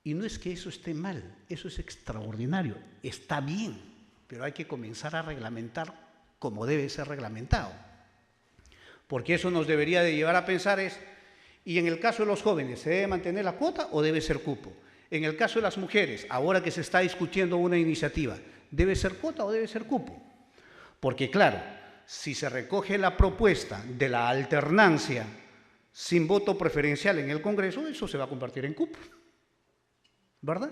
Y no es que eso esté mal, eso es extraordinario, está bien, pero hay que comenzar a reglamentar como debe ser reglamentado. Porque eso nos debería de llevar a pensar y en el caso de los jóvenes, ¿se debe mantener la cuota o debe ser cupo? En el caso de las mujeres, ahora que se está discutiendo una iniciativa, ¿debe ser cuota o debe ser cupo? Porque claro, si se recoge la propuesta de la alternancia sin voto preferencial en el Congreso, eso se va a convertir en cupo, ¿verdad?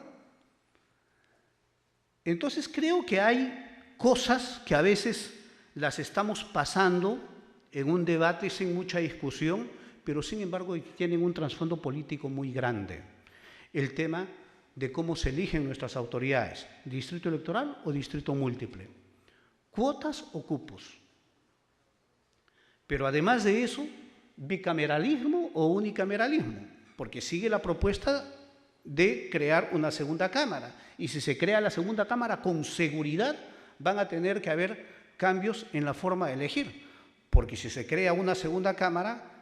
Entonces creo que hay cosas que a veces las estamos pasando en un debate sin mucha discusión, pero sin embargo tienen un trasfondo político muy grande. El tema de cómo se eligen nuestras autoridades, distrito electoral o distrito múltiple, cuotas o cupos. Pero además de eso, bicameralismo o unicameralismo, porque sigue la propuesta de crear una segunda cámara. Y si se crea la segunda cámara, con seguridad van a tener que haber cambios en la forma de elegir, porque si se crea una segunda cámara,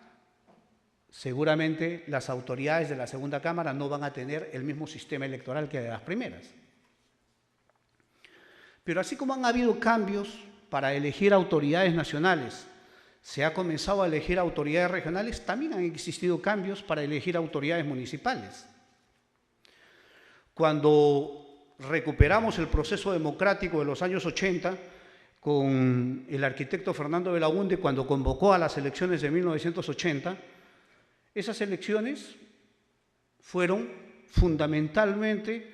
seguramente las autoridades de la segunda cámara no van a tener el mismo sistema electoral que de las primeras. Pero así como han habido cambios para elegir autoridades nacionales, se ha comenzado a elegir autoridades regionales, también han existido cambios para elegir autoridades municipales. Cuando recuperamos el proceso democrático de los años 80, con el arquitecto Fernando Belaúnde, cuando convocó a las elecciones de 1980, esas elecciones fueron fundamentalmente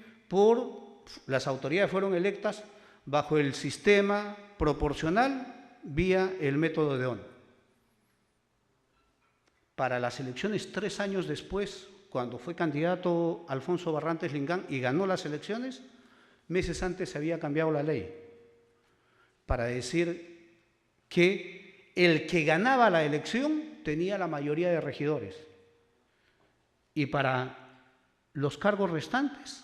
las autoridades fueron electas bajo el sistema proporcional vía el método de D'Hondt. Para las elecciones 3 años después, cuando fue candidato Alfonso Barrantes Lingán y ganó las elecciones, meses antes se había cambiado la ley para decir que el que ganaba la elección tenía la mayoría de regidores y para los cargos restantes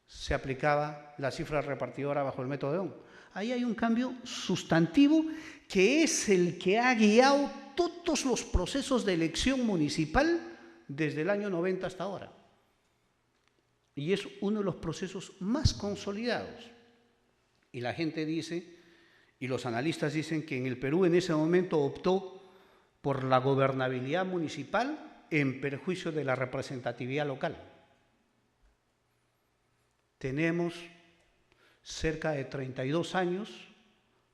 se aplicaba la cifra repartidora bajo el método de D'Hondt. Ahí hay un cambio sustantivo que es el que ha guiado todos los procesos de elección municipal desde el año 90 hasta ahora. Y es uno de los procesos más consolidados. Y la gente dice, y los analistas dicen que en el Perú en ese momento optó por la gobernabilidad municipal en perjuicio de la representatividad local. Tenemos cerca de 32 años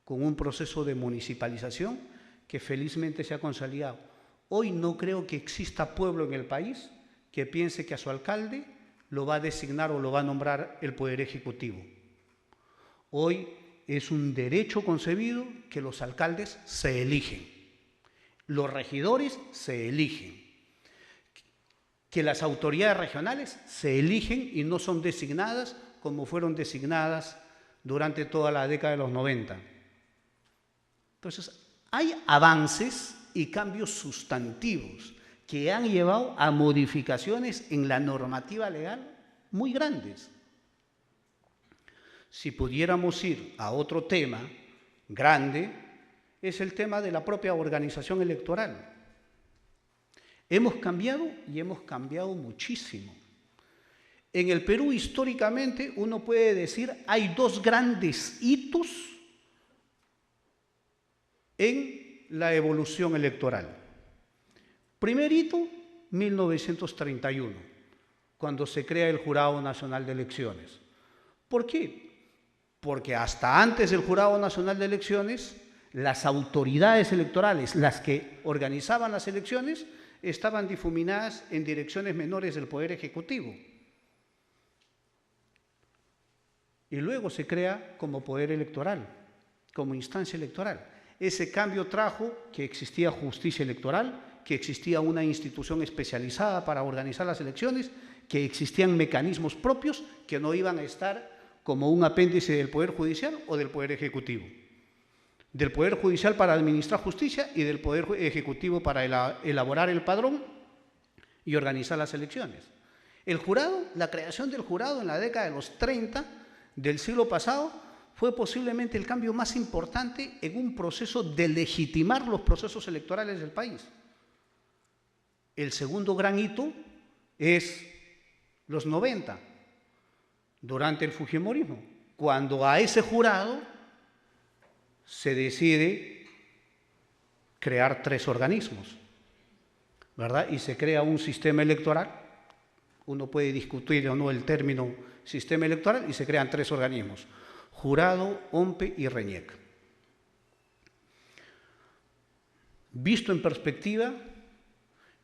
con un proceso de municipalización que felizmente se ha consolidado. Hoy no creo que exista pueblo en el país que piense que a su alcalde lo va a designar o lo va a nombrar el Poder Ejecutivo. Hoy es un derecho concebido que los alcaldes se eligen, los regidores se eligen, que las autoridades regionales se eligen y no son designadas como fueron designadas durante toda la década de los 90. Entonces, hay avances y cambios sustantivos que han llevado a modificaciones en la normativa legal muy grandes. Si pudiéramos ir a otro tema grande, es el tema de la propia organización electoral. Hemos cambiado y hemos cambiado muchísimo. En el Perú, históricamente, uno puede decir, hay 2 grandes hitos en la evolución electoral. Primer hito, 1931, cuando se crea el Jurado Nacional de Elecciones. ¿Por qué? Porque hasta antes del Jurado Nacional de Elecciones, las autoridades electorales, las que organizaban las elecciones, estaban difuminadas en direcciones menores del Poder Ejecutivo. Y luego se crea como poder electoral, como instancia electoral. Ese cambio trajo que existía justicia electoral, que existía una institución especializada para organizar las elecciones, que existían mecanismos propios que no iban a estar como un apéndice del Poder Judicial o del Poder Ejecutivo. Del Poder Judicial para administrar justicia y del Poder Ejecutivo para elaborar el padrón y organizar las elecciones. El jurado, la creación del jurado en la década de los 30 del siglo pasado fue posiblemente el cambio más importante en un proceso de legitimar los procesos electorales del país. El segundo gran hito es los 90, durante el fujimorismo, cuando a ese jurado se decide crear 3 organismos, ¿verdad? Y se crea un sistema electoral. Uno puede discutir o no el término sistema electoral y se crean 3 organismos: Jurado, OMPE y RENIEC. Visto en perspectiva,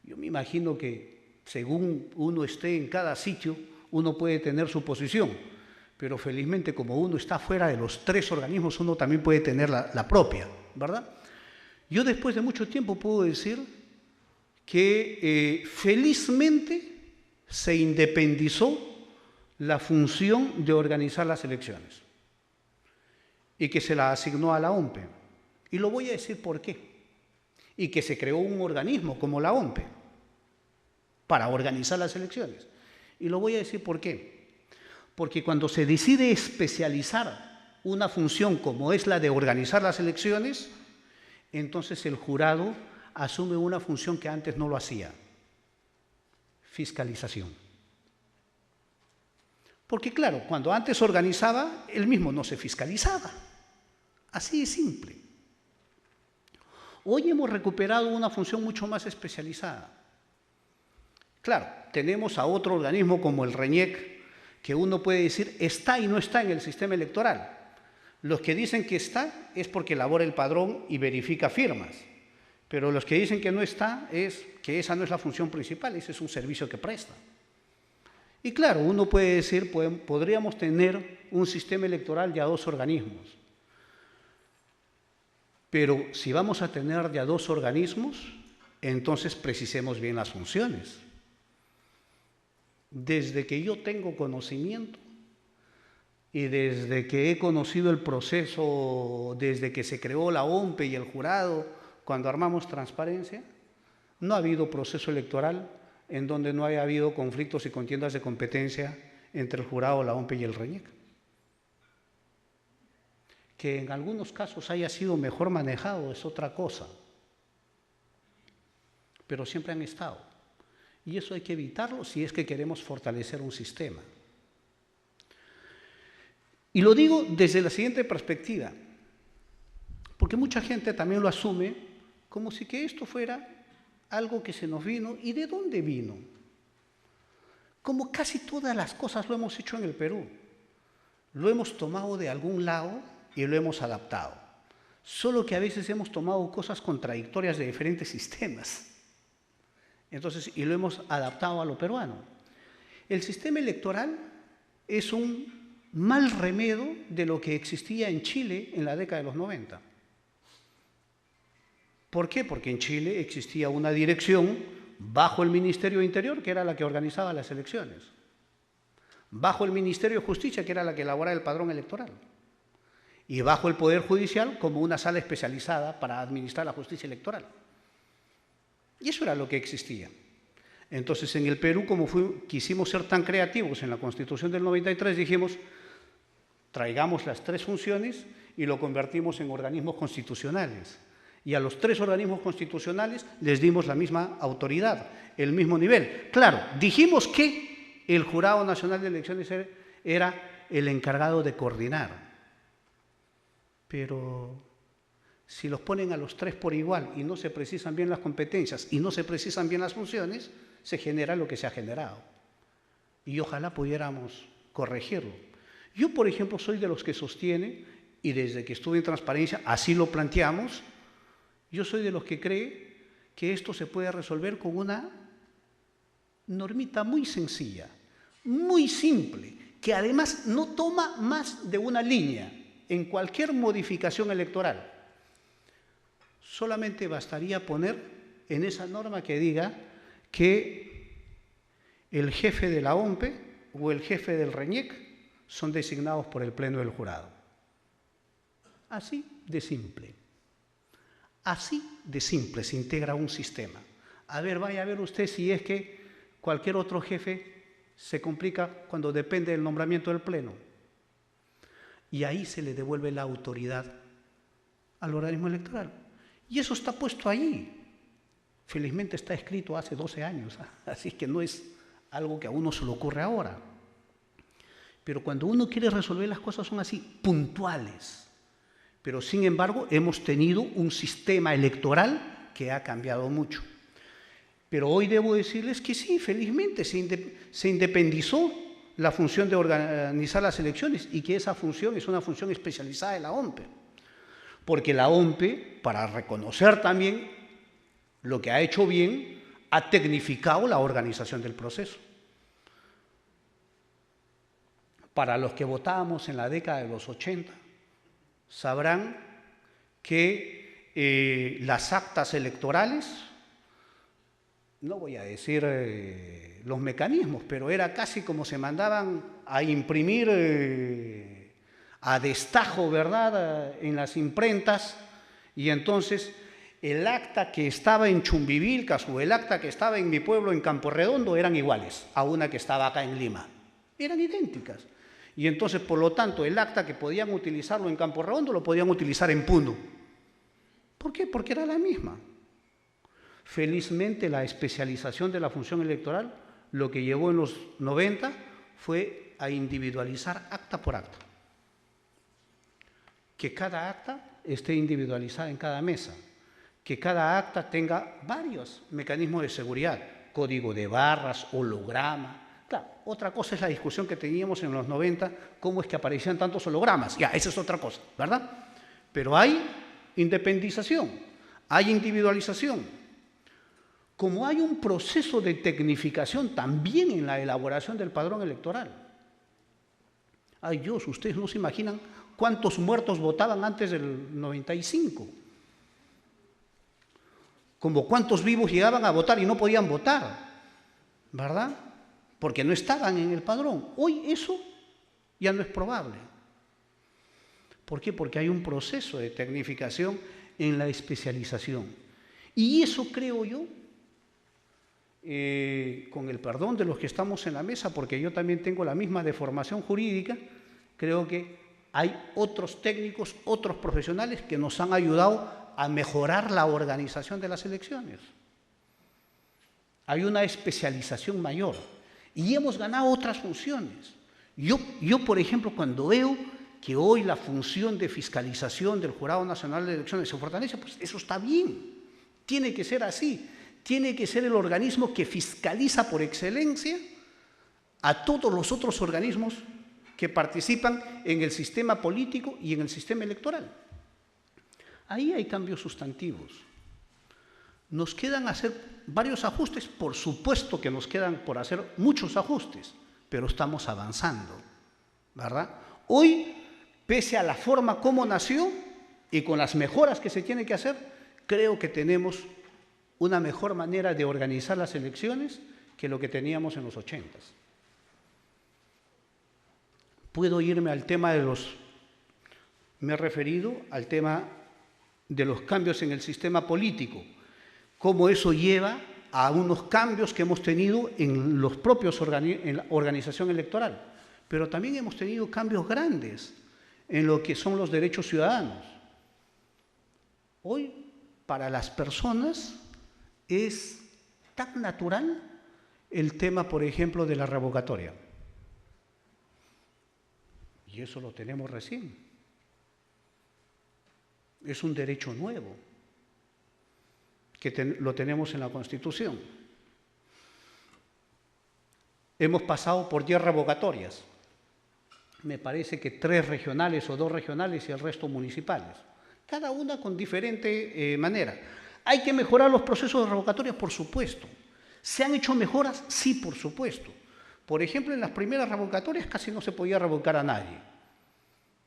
yo me imagino que según uno esté en cada sitio, uno puede tener su posición, pero felizmente como uno está fuera de los 3 organismos, uno también puede tener la propia, ¿verdad? Yo después de mucho tiempo puedo decir que felizmente se independizó la función de organizar las elecciones y que se la asignó a la OMPE. Y lo voy a decir por qué. Y que se creó un organismo como la OMPE para organizar las elecciones. Y lo voy a decir por qué. Porque cuando se decide especializar una función como es la de organizar las elecciones, entonces el jurado asume una función que antes no lo hacía: fiscalización. Porque claro, cuando antes organizaba, él mismo no se fiscalizaba. Así de simple. Hoy hemos recuperado una función mucho más especializada. Claro, tenemos a otro organismo como el RENIEC, que uno puede decir está y no está en el sistema electoral. Los que dicen que está es porque elabora el padrón y verifica firmas. Pero los que dicen que no está es que esa no es la función principal, ese es un servicio que presta. Y claro, uno puede decir, podríamos tener un sistema electoral de a dos organismos. Pero si vamos a tener de a dos organismos, entonces precisemos bien las funciones. Desde que yo tengo conocimiento y desde que he conocido el proceso, desde que se creó la OMPE y el jurado, cuando armamos transparencia, no ha habido proceso electoral en donde no haya habido conflictos y contiendas de competencia entre el jurado, la OMPE y el RENIEC. Que en algunos casos haya sido mejor manejado es otra cosa, pero siempre han estado. Y eso hay que evitarlo si es que queremos fortalecer un sistema. Y lo digo desde la siguiente perspectiva, porque mucha gente también lo asume como si que esto fuera algo que se nos vino. ¿Y de dónde vino? Como casi todas las cosas lo hemos hecho en el Perú. Lo hemos tomado de algún lado y lo hemos adaptado. Solo que a veces hemos tomado cosas contradictorias de diferentes sistemas. Entonces, y lo hemos adaptado a lo peruano. El sistema electoral es un mal remedio de lo que existía en Chile en la década de los 90. ¿Por qué? Porque en Chile existía una dirección bajo el Ministerio de Interior, que era la que organizaba las elecciones, bajo el Ministerio de Justicia, que era la que elaboraba el padrón electoral, y bajo el Poder Judicial como una sala especializada para administrar la justicia electoral. Y eso era lo que existía. Entonces, en el Perú, como quisimos ser tan creativos en la Constitución del 93, dijimos, traigamos las tres funciones y lo convertimos en organismos constitucionales. Y a los tres organismos constitucionales les dimos la misma autoridad, el mismo nivel. Claro, dijimos que el Jurado Nacional de Elecciones era el encargado de coordinar. Pero si los ponen a los tres por igual y no se precisan bien las competencias y no se precisan bien las funciones, se genera lo que se ha generado. Y ojalá pudiéramos corregirlo. Yo, por ejemplo, soy de los que sostiene, y desde que estuve en transparencia así lo planteamos, yo soy de los que cree que esto se puede resolver con una normita muy sencilla, muy simple, que además no toma más de una línea en cualquier modificación electoral. Solamente bastaría poner en esa norma que diga que el jefe de la OMPE o el jefe del RENIEC son designados por el Pleno del Jurado. Así de simple. Así de simple se integra un sistema. A ver, vaya a ver usted si es que cualquier otro jefe se complica cuando depende del nombramiento del Pleno. Y ahí se le devuelve la autoridad al organismo electoral. Y eso está puesto ahí. Felizmente está escrito hace 12 años, así que no es algo que a uno se le ocurre ahora. Pero cuando uno quiere resolver las cosas son así, puntuales. Pero sin embargo hemos tenido un sistema electoral que ha cambiado mucho. Pero hoy debo decirles que sí, felizmente se independizó la función de organizar las elecciones y que esa función es una función especializada de la OMPE. Porque la OMPE, para reconocer también lo que ha hecho bien, ha tecnificado la organización del proceso. Para los que votábamos en la década de los 80, sabrán que las actas electorales no voy a decir los mecanismos, pero era casi como se mandaban a imprimir a destajo, ¿verdad?, en las imprentas, y entonces el acta que estaba en Chumbivilcas o el acta que estaba en mi pueblo, en Campo Redondo, eran iguales a una que estaba acá en Lima. Eran idénticas. Y entonces, por lo tanto, el acta que podían utilizarlo en Campo Redondo lo podían utilizar en Puno. ¿Por qué? Porque era la misma. Felizmente, la especialización de la función electoral lo que llevó en los 90 fue a individualizar acta por acta. Que cada acta esté individualizada en cada mesa, que cada acta tenga varios mecanismos de seguridad, código de barras, holograma. Claro, otra cosa es la discusión que teníamos en los 90, cómo es que aparecían tantos hologramas. Ya, esa es otra cosa, ¿verdad? Pero hay independización, hay individualización. Como hay un proceso de tecnificación también en la elaboración del padrón electoral. Ay Dios, ustedes no se imaginan cuántos muertos votaban antes del 95. Como cuántos vivos llegaban a votar y no podían votar, ¿verdad? Porque no estaban en el padrón. Hoy eso ya no es probable. ¿Por qué? Porque hay un proceso de tecnificación en la especialización. Y eso creo yo, con el perdón de los que estamos en la mesa, porque yo también tengo la misma deformación jurídica, creo que hay otros técnicos, otros profesionales que nos han ayudado a mejorar la organización de las elecciones. Hay una especialización mayor y hemos ganado otras funciones. Yo, por ejemplo, cuando veo que hoy la función de fiscalización del Jurado Nacional de Elecciones se fortalece, pues eso está bien, tiene que ser así, tiene que ser el organismo que fiscaliza por excelencia a todos los otros organismos que participan en el sistema político y en el sistema electoral. Ahí hay cambios sustantivos. Nos quedan hacer varios ajustes, por supuesto que nos quedan por hacer muchos ajustes, pero estamos avanzando, ¿verdad? Hoy, pese a la forma como nació y con las mejoras que se tienen que hacer, creo que tenemos una mejor manera de organizar las elecciones que lo que teníamos en los 80s. Puedo irme al tema de me he referido al tema de los cambios en el sistema político, cómo eso lleva a unos cambios que hemos tenido en los propios en la organización electoral, pero también hemos tenido cambios grandes en lo que son los derechos ciudadanos. Hoy, para las personas, es tan natural el tema, por ejemplo, de la revocatoria. Y eso lo tenemos recién. Es un derecho nuevo, que lo tenemos en la Constitución. Hemos pasado por 10 revocatorias. Me parece que 3 regionales o 2 regionales y el resto municipales. Cada una con diferente manera. ¿Hay que mejorar los procesos de revocatoria? Por supuesto. ¿Se han hecho mejoras? Sí, por supuesto. Por ejemplo, en las primeras revocatorias casi no se podía revocar a nadie.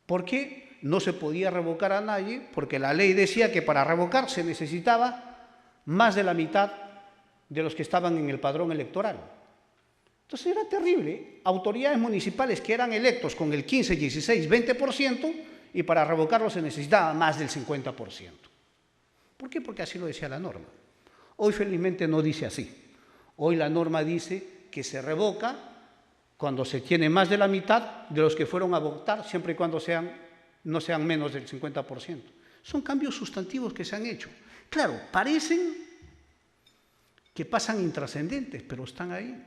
¿Por qué no se podía revocar a nadie? Porque la ley decía que para revocar se necesitaba más de la mitad de los que estaban en el padrón electoral. Entonces era terrible. Autoridades municipales que eran electos con el 15, 16, 20% y para revocarlo se necesitaba más del 50%. ¿Por qué? Porque así lo decía la norma. Hoy felizmente no dice así. Hoy la norma dice que se revoca cuando se tiene más de la mitad de los que fueron a votar, siempre y cuando no sean menos del 50%. Son cambios sustantivos que se han hecho. Claro, parecen que pasan intrascendentes, pero están ahí.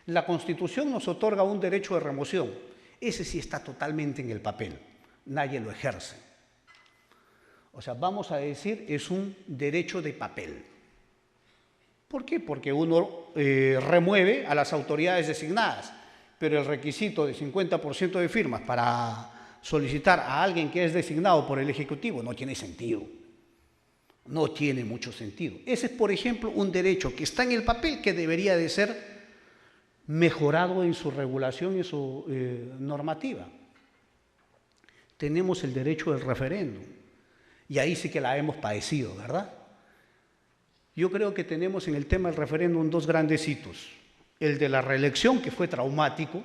La Constitución nos otorga un derecho de remoción. Ese sí está totalmente en el papel. Nadie lo ejerce. O sea, vamos a decir, es un derecho de papel. ¿Por qué? Porque uno remueve a las autoridades designadas, pero el requisito de 50% de firmas para solicitar a alguien que es designado por el Ejecutivo no tiene sentido. No tiene mucho sentido. Ese es, por ejemplo, un derecho que está en el papel que debería de ser mejorado en su regulación y en su normativa. Tenemos el derecho del referéndum y ahí sí que la hemos padecido, ¿verdad? Yo creo que tenemos en el tema del referéndum dos grandes hitos. El de la reelección, que fue traumático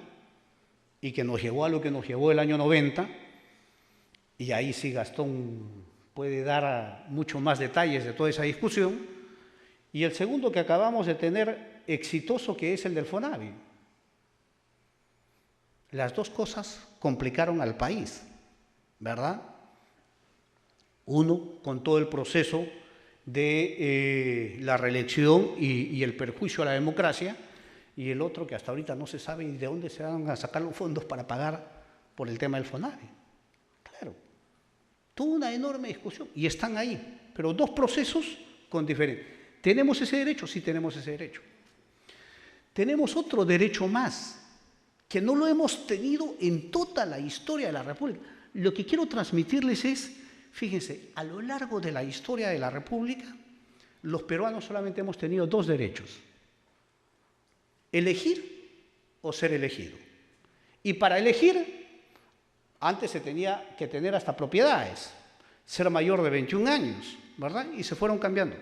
y que nos llevó a lo que nos llevó el año 90, y ahí sí Gastón puede dar mucho más detalles de toda esa discusión, y el segundo que acabamos de tener exitoso, que es el del FONAVI. Las dos cosas complicaron al país, ¿verdad? Uno, con todo el proceso de la reelección y el perjuicio a la democracia, y el otro que hasta ahorita no se sabe de dónde se van a sacar los fondos para pagar por el tema del FONAVI. Claro, tuvo una enorme discusión y están ahí, pero dos procesos con diferentes. ¿Tenemos ese derecho? Sí, tenemos ese derecho. Tenemos otro derecho más, que no lo hemos tenido en toda la historia de la República. Lo que quiero transmitirles es, fíjense, a lo largo de la historia de la República, los peruanos solamente hemos tenido dos derechos: elegir o ser elegido. Y para elegir, antes se tenía que tener hasta propiedades, ser mayor de 21 años, ¿verdad? Y se fueron cambiando.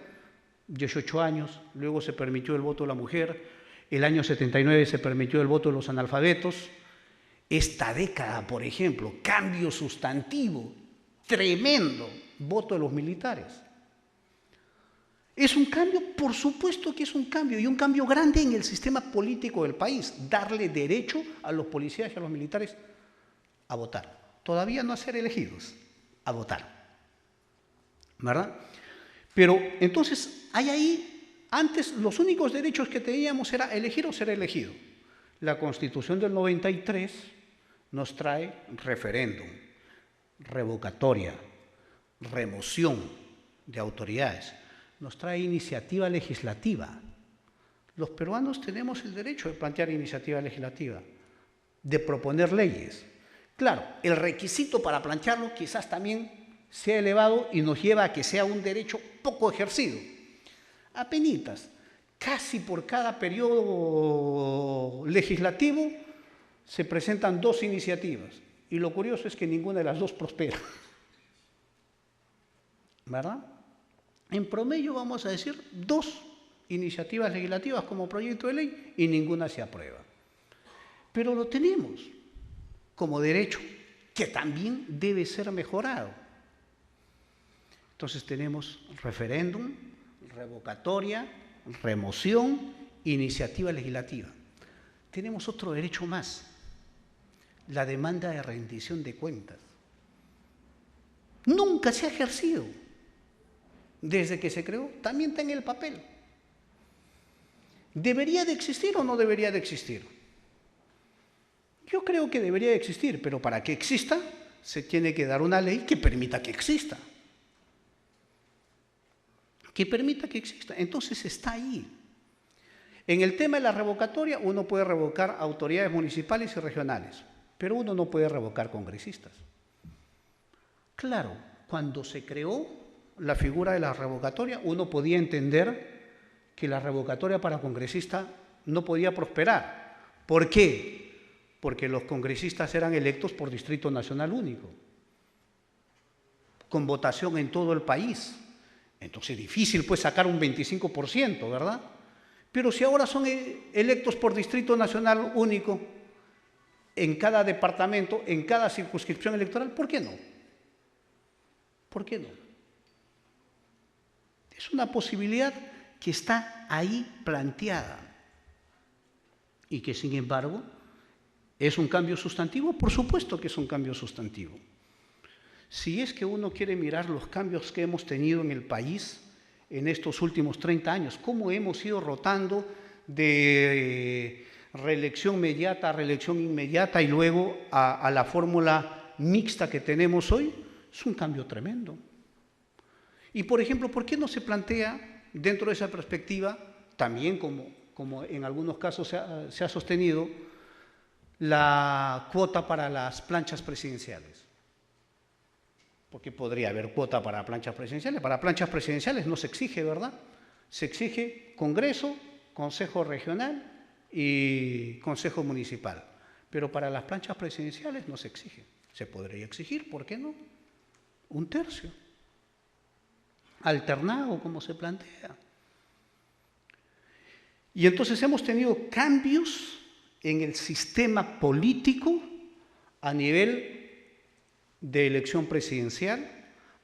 18 años, luego se permitió el voto de la mujer, el año 79 se permitió el voto de los analfabetos. Esta década, por ejemplo, cambio sustantivo, tremendo, voto de los militares. ¿Es un cambio? Por supuesto que es un cambio, y un cambio grande en el sistema político del país, darle derecho a los policías y a los militares a votar. Todavía no a ser elegidos, a votar, ¿verdad? Pero entonces hay ahí, antes los únicos derechos que teníamos era elegir o ser elegido. La Constitución del 93 nos trae referéndum, revocatoria, remoción de autoridades, nos trae iniciativa legislativa. Los peruanos tenemos el derecho de plantear iniciativa legislativa, de proponer leyes. Claro, el requisito para plantearlo quizás también sea elevado y nos lleva a que sea un derecho poco ejercido. Apenitas, casi por cada periodo legislativo se presentan dos iniciativas, y lo curioso es que ninguna de las dos prospera, ¿verdad? En promedio vamos a decir dos iniciativas legislativas como proyecto de ley y ninguna se aprueba. Pero lo tenemos como derecho, que también debe ser mejorado. Entonces tenemos referéndum, revocatoria, remoción, iniciativa legislativa. Tenemos otro derecho más, la demanda de rendición de cuentas. Nunca se ha ejercido. Desde que se creó, también está en el papel. ¿Debería de existir o no debería de existir? Yo creo que debería de existir, pero para que exista, se tiene que dar una ley que permita que exista. Que permita que exista. Entonces está ahí. En el tema de la revocatoria, uno puede revocar autoridades municipales y regionales, pero uno no puede revocar congresistas. Claro, cuando se creó la figura de la revocatoria, uno podía entender que la revocatoria para congresista no podía prosperar. ¿Por qué? Porque los congresistas eran electos por distrito nacional único, con votación en todo el país. Entonces, difícil pues sacar un 25%, ¿verdad? Pero si ahora son electos por distrito nacional único, en cada departamento, en cada circunscripción electoral, ¿por qué no? ¿Por qué no? Es una posibilidad que está ahí planteada y que, sin embargo, ¿es un cambio sustantivo? Por supuesto que es un cambio sustantivo. Si es que uno quiere mirar los cambios que hemos tenido en el país en estos últimos 30 años, cómo hemos ido rotando de reelección inmediata a reelección inmediata y luego a la fórmula mixta que tenemos hoy, es un cambio tremendo. Y, por ejemplo, ¿por qué no se plantea dentro de esa perspectiva, también como en algunos casos se ha sostenido, la cuota para las planchas presidenciales? Porque podría haber cuota para planchas presidenciales. Para planchas presidenciales no se exige, ¿verdad? Se exige Congreso, Consejo Regional y Consejo Municipal. Pero para las planchas presidenciales no se exige. Se podría exigir, ¿por qué no? 1/3. Alternado, como se plantea. Y entonces hemos tenido cambios en el sistema político a nivel de elección presidencial,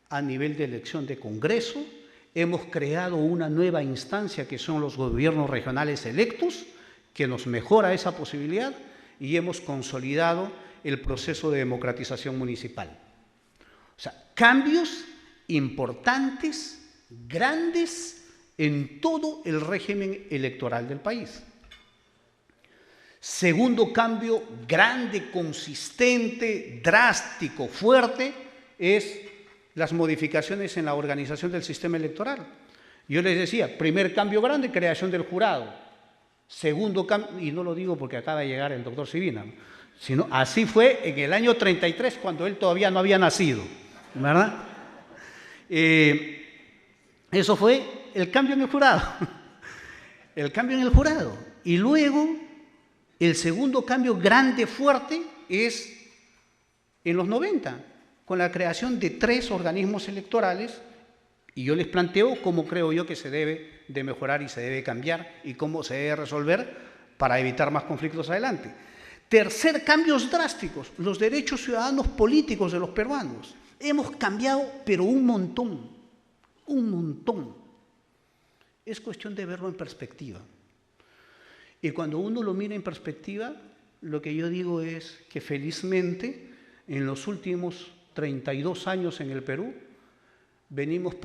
a nivel de elección de Congreso. Hemos creado una nueva instancia que son los gobiernos regionales electos, que nos mejora esa posibilidad, y hemos consolidado el proceso de democratización municipal. O sea, cambios importantes, grandes, en todo el régimen electoral del país. Segundo cambio grande, consistente, drástico, fuerte, es las modificaciones en la organización del sistema electoral. Yo les decía, primer cambio grande, creación del jurado. Segundo cambio, y no lo digo porque acaba de llegar el doctor Sivina, sino así fue en el año 33, cuando él todavía no había nacido, ¿verdad? Eso fue el cambio en el jurado. El cambio en el jurado. Y luego, el segundo cambio grande, fuerte, es en los 90, con la creación de 3 organismos electorales, y yo les planteo cómo creo yo que se debe de mejorar y se debe cambiar y cómo se debe resolver para evitar más conflictos adelante. Tercer, cambios drásticos, los derechos ciudadanos políticos de los peruanos. Hemos cambiado, pero un montón, un montón. Es cuestión de verlo en perspectiva. Y cuando uno lo mira en perspectiva, lo que yo digo es que felizmente en los últimos 32 años en el Perú venimos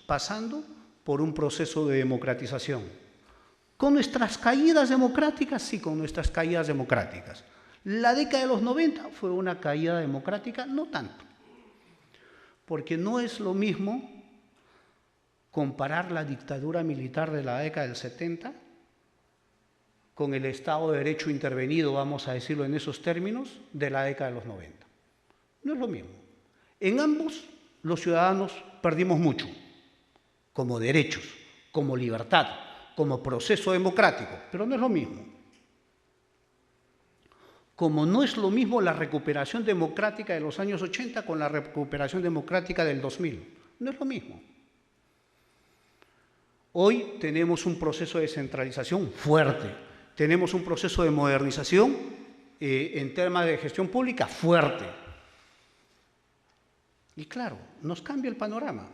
pasando por un proceso de democratización. ¿Con nuestras caídas democráticas? Sí, con nuestras caídas democráticas. La década de los 90 fue una caída democrática, no tanto, porque no es lo mismo comparar la dictadura militar de la década del 70 con el Estado de Derecho intervenido, vamos a decirlo en esos términos, de la década de los 90. No es lo mismo. En ambos, los ciudadanos perdimos mucho, como derechos, como libertad, como proceso democrático, pero no es lo mismo. Como no es lo mismo la recuperación democrática de los años 80 con la recuperación democrática del 2000. No es lo mismo. Hoy tenemos un proceso de descentralización fuerte, tenemos un proceso de modernización en temas de gestión pública fuerte. Y claro, nos cambia el panorama.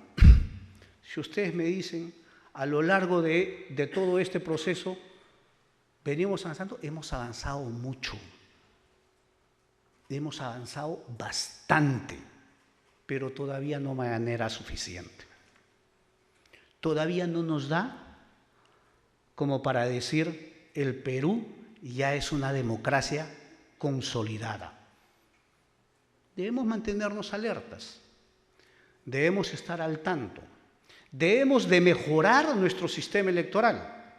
Si ustedes me dicen, a lo largo de todo este proceso, venimos avanzando, hemos avanzado mucho. Hemos avanzado bastante, pero todavía no de manera suficiente. Todavía no nos da como para decir el Perú ya es una democracia consolidada. Debemos mantenernos alertas, debemos estar al tanto, debemos de mejorar nuestro sistema electoral.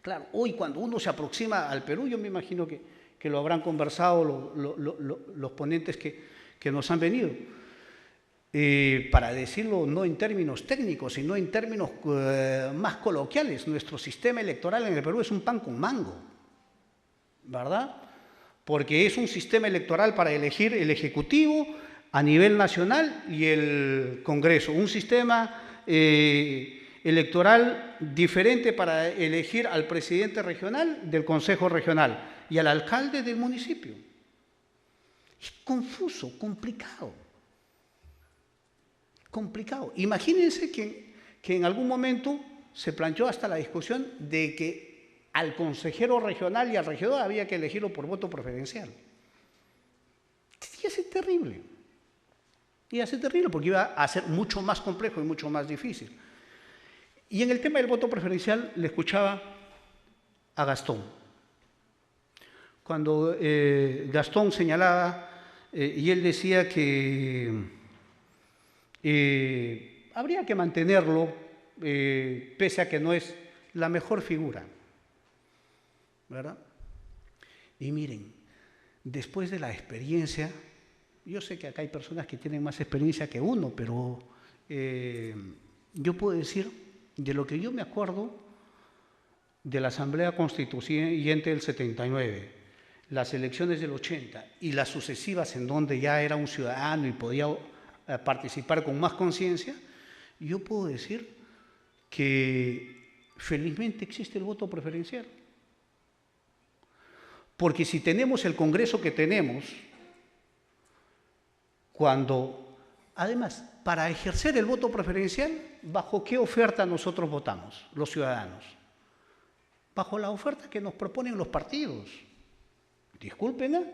Claro, hoy cuando uno se aproxima al Perú, yo me imagino que lo habrán conversado los ponentes que nos han venido, para decirlo no en términos técnicos, sino en términos más coloquiales. Nuestro sistema electoral en el Perú es un pan con mango, ¿verdad? Porque es un sistema electoral para elegir el Ejecutivo a nivel nacional y el Congreso, un sistema electoral diferente para elegir al presidente regional del Consejo Regional y al alcalde del municipio. Es confuso, complicado. Imagínense que en algún momento se planteó hasta la discusión de que al consejero regional y al regidor había que elegirlo por voto preferencial. Y es terrible. Y es terrible porque iba a ser mucho más complejo y mucho más difícil. Y en el tema del voto preferencial le escuchaba a Gastón. Cuando Gastón señalaba y él decía que habría que mantenerlo pese a que no es la mejor figura, ¿verdad? Y miren, después de la experiencia, yo sé que acá hay personas que tienen más experiencia que uno, pero yo puedo decir, de lo que yo me acuerdo de la Asamblea Constituyente del 79, las elecciones del 80 y las sucesivas en donde ya era un ciudadano y podía participar con más conciencia, yo puedo decir que felizmente existe el voto preferencial. Porque si tenemos el Congreso que tenemos, además, para ejercer el voto preferencial, ¿bajo qué oferta nosotros votamos, los ciudadanos? Bajo la oferta que nos proponen los partidos. Disculpen,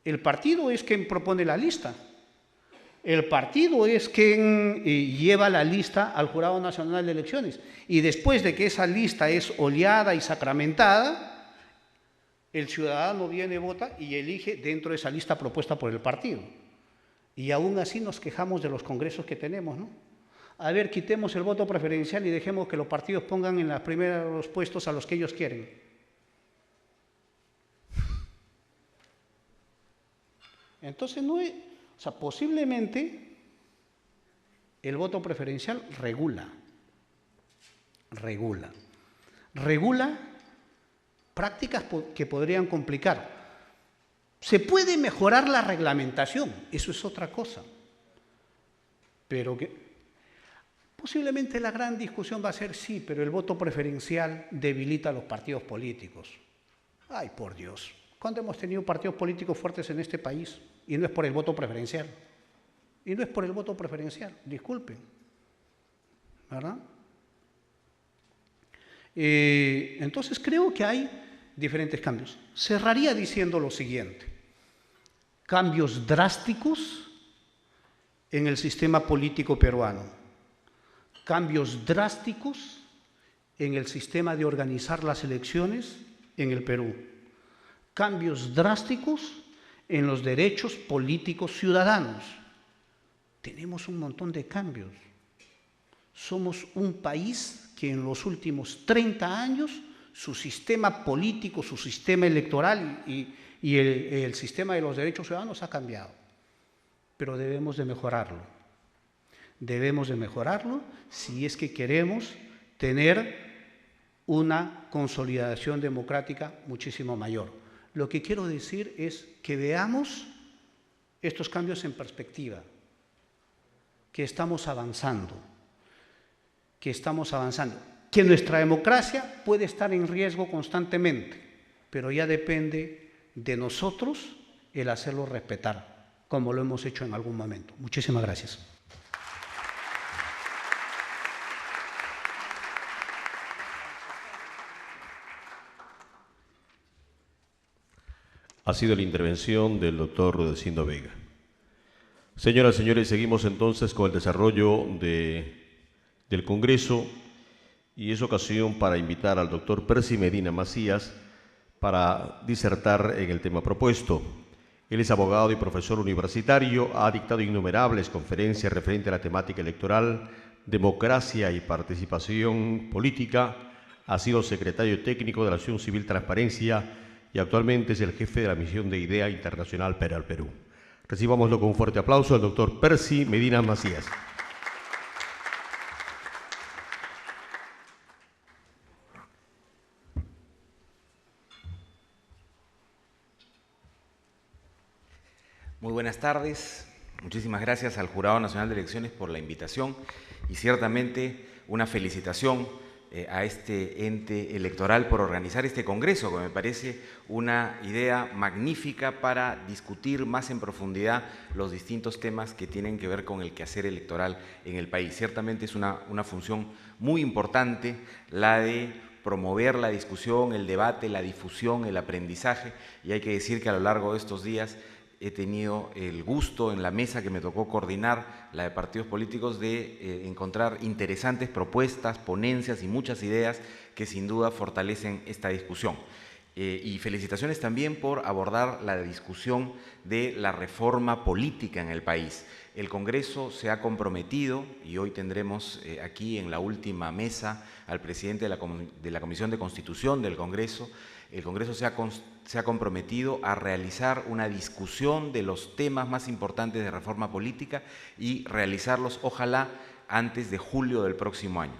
el partido es quien propone la lista. El partido es quien lleva la lista al Jurado Nacional de Elecciones. Y después de que esa lista es oleada y sacramentada, el ciudadano viene, vota y elige dentro de esa lista propuesta por el partido. Y aún así nos quejamos de los congresos que tenemos, ¿no? A ver, quitemos el voto preferencial y dejemos que los partidos pongan en los primeros puestos a los que ellos quieren. Entonces, posiblemente el voto preferencial regula prácticas que podrían complicar. Se puede mejorar la reglamentación, eso es otra cosa. Pero posiblemente la gran discusión va a ser sí, pero el voto preferencial debilita a los partidos políticos. Ay, por Dios, ¿cuándo hemos tenido partidos políticos fuertes en este país? Y no es por el voto preferencial. Disculpen. ¿Verdad? Entonces creo que hay diferentes cambios. Cerraría diciendo lo siguiente: cambios drásticos en el sistema político peruano, cambios drásticos en el sistema de organizar las elecciones en el Perú, cambios drásticos en los derechos políticos ciudadanos. Tenemos un montón de cambios. Somos un país que en los últimos 30 años su sistema político, su sistema electoral y el sistema de los derechos ciudadanos ha cambiado. Pero debemos de mejorarlo. Debemos de mejorarlo si es que queremos tener una consolidación democrática muchísimo mayor. Lo que quiero decir es que veamos estos cambios en perspectiva, que estamos avanzando, que nuestra democracia puede estar en riesgo constantemente, pero ya depende de nosotros el hacerlo respetar, como lo hemos hecho en algún momento. Muchísimas gracias. Ha sido la intervención del doctor Rudecindo Vega. Señoras y señores, seguimos entonces con el desarrollo del Congreso y es ocasión para invitar al doctor Percy Medina Macías para disertar en el tema propuesto. Él es abogado y profesor universitario, ha dictado innumerables conferencias referentes a la temática electoral, democracia y participación política, ha sido secretario técnico de la Asociación Civil Transparencia y actualmente es el jefe de la misión de IDEA Internacional para el Perú. Recibámoslo con un fuerte aplauso al doctor Percy Medina Macías. Muy buenas tardes. Muchísimas gracias al Jurado Nacional de Elecciones por la invitación y ciertamente una felicitación a este ente electoral por organizar este congreso, que me parece una idea magnífica para discutir más en profundidad los distintos temas que tienen que ver con el quehacer electoral en el país. Ciertamente es una función muy importante la de promover la discusión, el debate, la difusión, el aprendizaje, y hay que decir que a lo largo de estos días he tenido el gusto en la mesa que me tocó coordinar, la de partidos políticos, de encontrar interesantes propuestas, ponencias y muchas ideas que sin duda fortalecen esta discusión. Y felicitaciones también por abordar la discusión de la reforma política en el país. El Congreso se ha comprometido, y hoy tendremos aquí en la última mesa al presidente de la Comisión de Constitución del Congreso. El Congreso se ha comprometido a realizar una discusión de los temas más importantes de reforma política y realizarlos, ojalá, antes de julio del próximo año.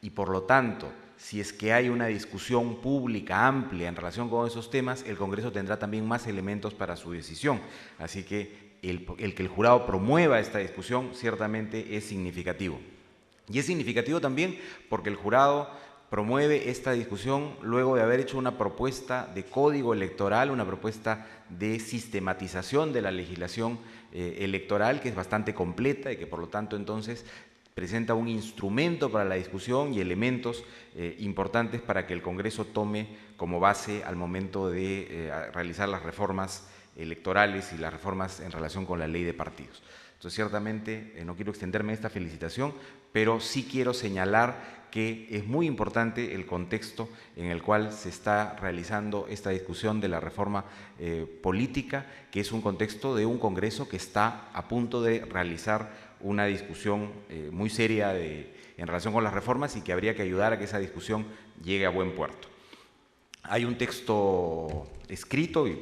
Y por lo tanto, si es que hay una discusión pública amplia en relación con esos temas, el Congreso tendrá también más elementos para su decisión. Así que el que el jurado promueva esta discusión ciertamente es significativo. Y es significativo también porque el jurado promueve esta discusión luego de haber hecho una propuesta de código electoral, una propuesta de sistematización de la legislación electoral que es bastante completa y que por lo tanto entonces presenta un instrumento para la discusión y elementos importantes para que el Congreso tome como base al momento de realizar las reformas electorales y las reformas en relación con la ley de partidos. Entonces, ciertamente, no quiero extenderme esta felicitación, pero sí quiero señalar que es muy importante el contexto en el cual se está realizando esta discusión de la reforma política, que es un contexto de un Congreso que está a punto de realizar una discusión muy seria en relación con las reformas y que habría que ayudar a que esa discusión llegue a buen puerto. Hay un texto escrito y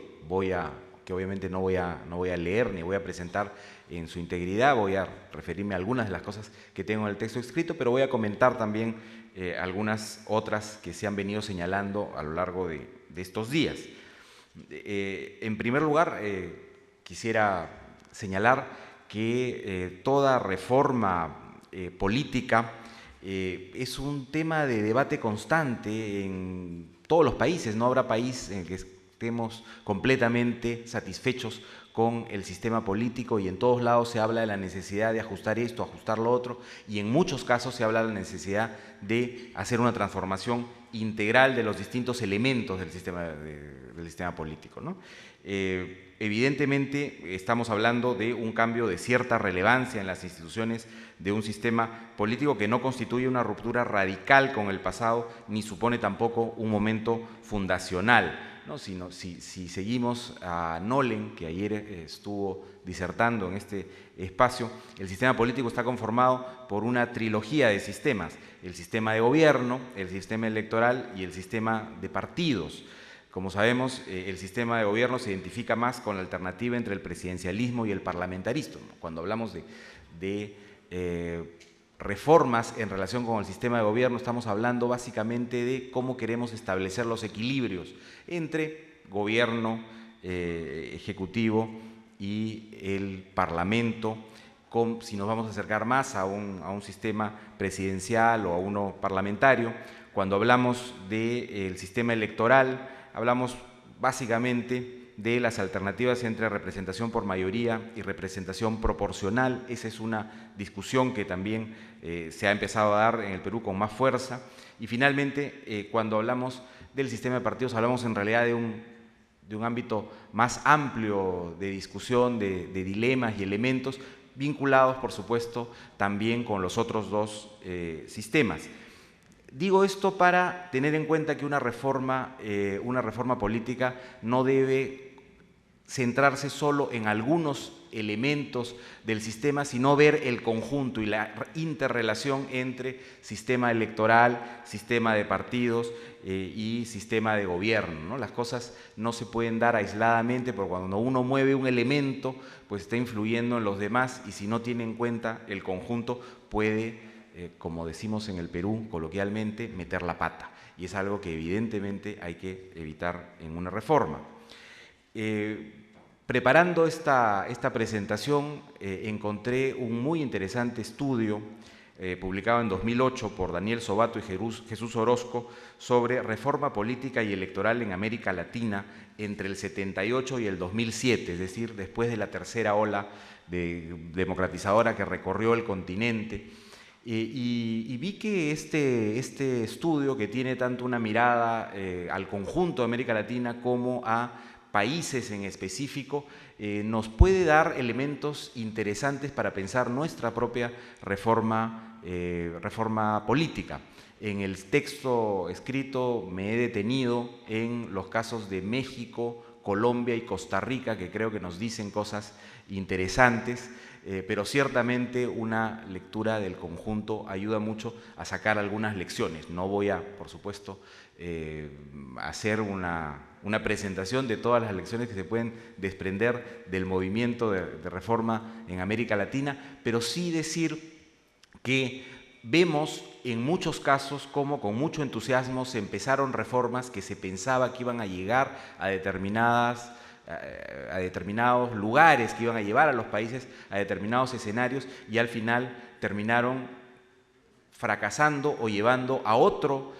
que obviamente no voy a leer ni voy a presentar en su integridad, voy a referirme a algunas de las cosas que tengo en el texto escrito, pero voy a comentar también algunas otras que se han venido señalando a lo largo de estos días. En primer lugar, quisiera señalar que toda reforma política es un tema de debate constante en todos los países. No habrá país en el que estemos completamente satisfechos con el sistema político y en todos lados se habla de la necesidad de ajustar esto, ajustar lo otro y en muchos casos se habla de la necesidad de hacer una transformación integral de los distintos elementos del sistema político, ¿no? Evidentemente estamos hablando de un cambio de cierta relevancia en las instituciones de un sistema político que no constituye una ruptura radical con el pasado ni supone tampoco un momento fundacional, ¿no? Sino si seguimos a Nolen, que ayer estuvo disertando en este espacio, el sistema político está conformado por una trilogía de sistemas: el sistema de gobierno, el sistema electoral y el sistema de partidos. Como sabemos, el sistema de gobierno se identifica más con la alternativa entre el presidencialismo y el parlamentarismo. Cuando hablamos de reformas en relación con el sistema de gobierno, estamos hablando básicamente de cómo queremos establecer los equilibrios entre gobierno, ejecutivo y el parlamento, si nos vamos a acercar más a un sistema presidencial o a uno parlamentario. Cuando hablamos del sistema electoral, hablamos básicamente de las alternativas entre representación por mayoría y representación proporcional. Esa es una discusión que también se ha empezado a dar en el Perú con más fuerza. Y finalmente, cuando hablamos del sistema de partidos, hablamos en realidad de un ámbito más amplio de discusión, de dilemas y elementos vinculados, por supuesto, también con los otros dos sistemas. Digo esto para tener en cuenta que una reforma política no debe centrarse solo en algunos elementos del sistema, sino ver el conjunto y la interrelación entre sistema electoral, sistema de partidos y sistema de gobierno, ¿no? Las cosas no se pueden dar aisladamente, porque cuando uno mueve un elemento, pues está influyendo en los demás y si no tiene en cuenta el conjunto puede, como decimos en el Perú coloquialmente, meter la pata. Y es algo que evidentemente hay que evitar en una reforma. Preparando esta presentación encontré un muy interesante estudio publicado en 2008 por Daniel Sobato y Jesús Orozco sobre reforma política y electoral en América Latina entre el 78 y el 2007, es decir, después de la tercera ola democratizadora que recorrió el continente. Y vi que este estudio, que tiene tanto una mirada al conjunto de América Latina como a países en específico, nos puede dar elementos interesantes para pensar nuestra propia reforma política. En el texto escrito me he detenido en los casos de México, Colombia y Costa Rica, que creo que nos dicen cosas interesantes, pero ciertamente una lectura del conjunto ayuda mucho a sacar algunas lecciones. No voy a, por supuesto, hacer una presentación de todas las lecciones que se pueden desprender del movimiento de reforma en América Latina, pero sí decir que vemos en muchos casos cómo con mucho entusiasmo se empezaron reformas que se pensaba que iban a llegar a determinados lugares, que iban a llevar a los países a determinados escenarios y al final terminaron fracasando o llevando a otro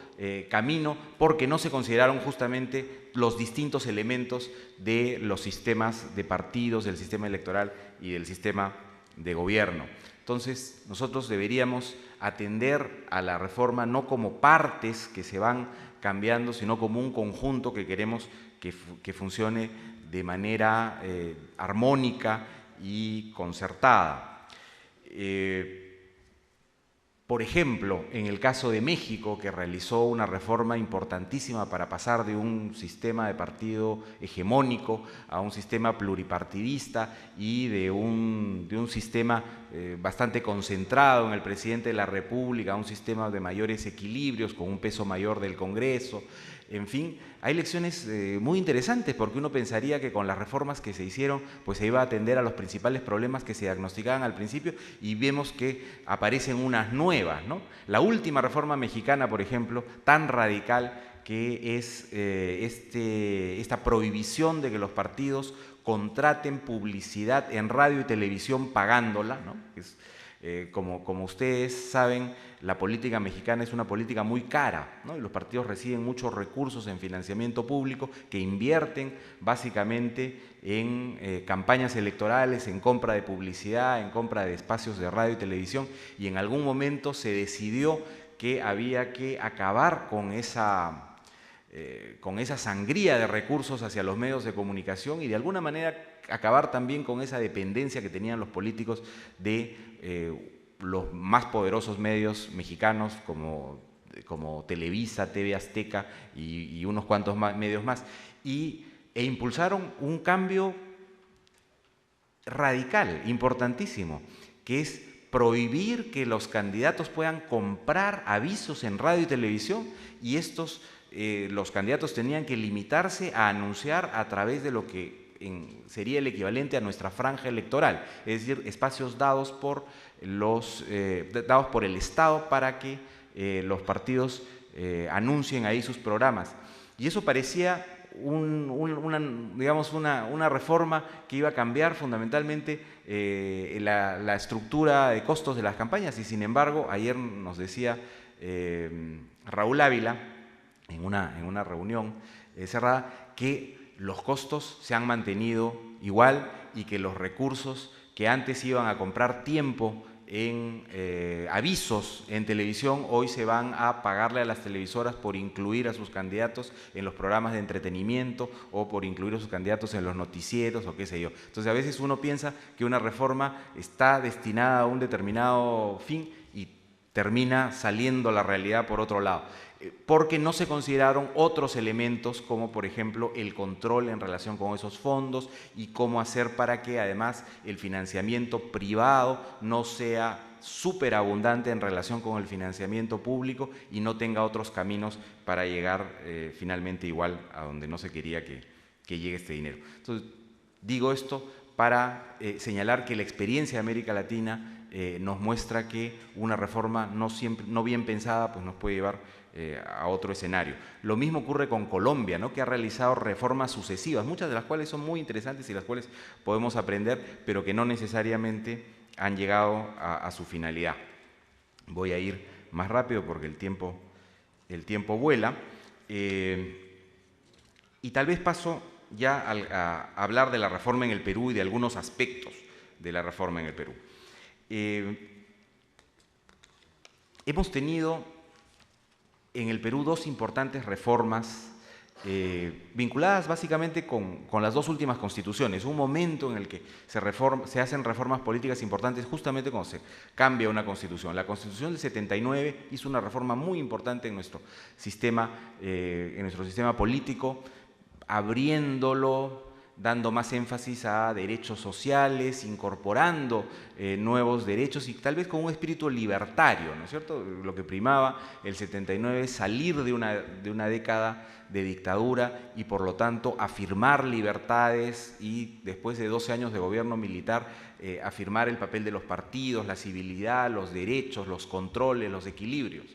camino, porque no se consideraron justamente los distintos elementos de los sistemas de partidos, del sistema electoral y del sistema de gobierno. Entonces, nosotros deberíamos atender a la reforma no como partes que se van cambiando, sino como un conjunto que queremos que funcione de manera armónica y concertada. Por ejemplo, en el caso de México, que realizó una reforma importantísima para pasar de un sistema de partido hegemónico a un sistema pluripartidista y de un sistema bastante concentrado en el presidente de la República, a un sistema de mayores equilibrios, con un peso mayor del Congreso. En fin, hay lecciones muy interesantes, porque uno pensaría que con las reformas que se hicieron pues se iba a atender a los principales problemas que se diagnosticaban al principio, y vemos que aparecen unas nuevas, ¿no? La última reforma mexicana, por ejemplo, tan radical, que es esta prohibición de que los partidos contraten publicidad en radio y televisión pagándola, ¿no? Como ustedes saben, la política mexicana es una política muy cara, ¿no? Y los partidos reciben muchos recursos en financiamiento público que invierten básicamente en campañas electorales, en compra de publicidad, en compra de espacios de radio y televisión, y en algún momento se decidió que había que acabar con esa sangría de recursos hacia los medios de comunicación, y de alguna manera acabar también con esa dependencia que tenían los políticos de los más poderosos medios mexicanos como Televisa, TV Azteca y unos cuantos medios más, e impulsaron un cambio radical, importantísimo, que es prohibir que los candidatos puedan comprar avisos en radio y televisión, y los candidatos tenían que limitarse a anunciar a través de lo que sería el equivalente a nuestra franja electoral, es decir, espacios dados por el Estado para que los partidos anuncien ahí sus programas. Y eso parecía una reforma que iba a cambiar fundamentalmente la estructura de costos de las campañas, y sin embargo, ayer nos decía Raúl Ávila, en una reunión cerrada, que los costos se han mantenido igual, y que los recursos que antes iban a comprar tiempo en avisos en televisión, hoy se van a pagarle a las televisoras por incluir a sus candidatos en los programas de entretenimiento, o por incluir a sus candidatos en los noticieros, o qué sé yo. Entonces, a veces uno piensa que una reforma está destinada a un determinado fin y termina saliendo la realidad por otro lado, porque no se consideraron otros elementos, como por ejemplo el control en relación con esos fondos, y cómo hacer para que además el financiamiento privado no sea superabundante en relación con el financiamiento público y no tenga otros caminos para llegar finalmente igual a donde no se quería que llegue este dinero. Entonces, digo esto para señalar que la experiencia de América Latina nos muestra que una reforma no bien pensada pues nos puede llevar a otro escenario. Lo mismo ocurre con Colombia, ¿no? Que ha realizado reformas sucesivas, muchas de las cuales son muy interesantes y las cuales podemos aprender, pero que no necesariamente han llegado a su finalidad. Voy a ir más rápido porque el tiempo vuela, y tal vez paso ya a hablar de la reforma en el Perú y de algunos aspectos de la reforma en el Perú. Hemos tenido en el Perú dos importantes reformas vinculadas básicamente con las dos últimas constituciones, un momento en el que se hacen reformas políticas importantes justamente cuando se cambia una constitución. La Constitución del 79 hizo una reforma muy importante en nuestro sistema político, abriéndolo, dando más énfasis a derechos sociales, incorporando nuevos derechos y tal vez con un espíritu libertario, ¿no es cierto? Lo que primaba el 79 es salir de una década de dictadura y por lo tanto afirmar libertades, y después de 12 años de gobierno militar afirmar el papel de los partidos, la civilidad, los derechos, los controles, los equilibrios.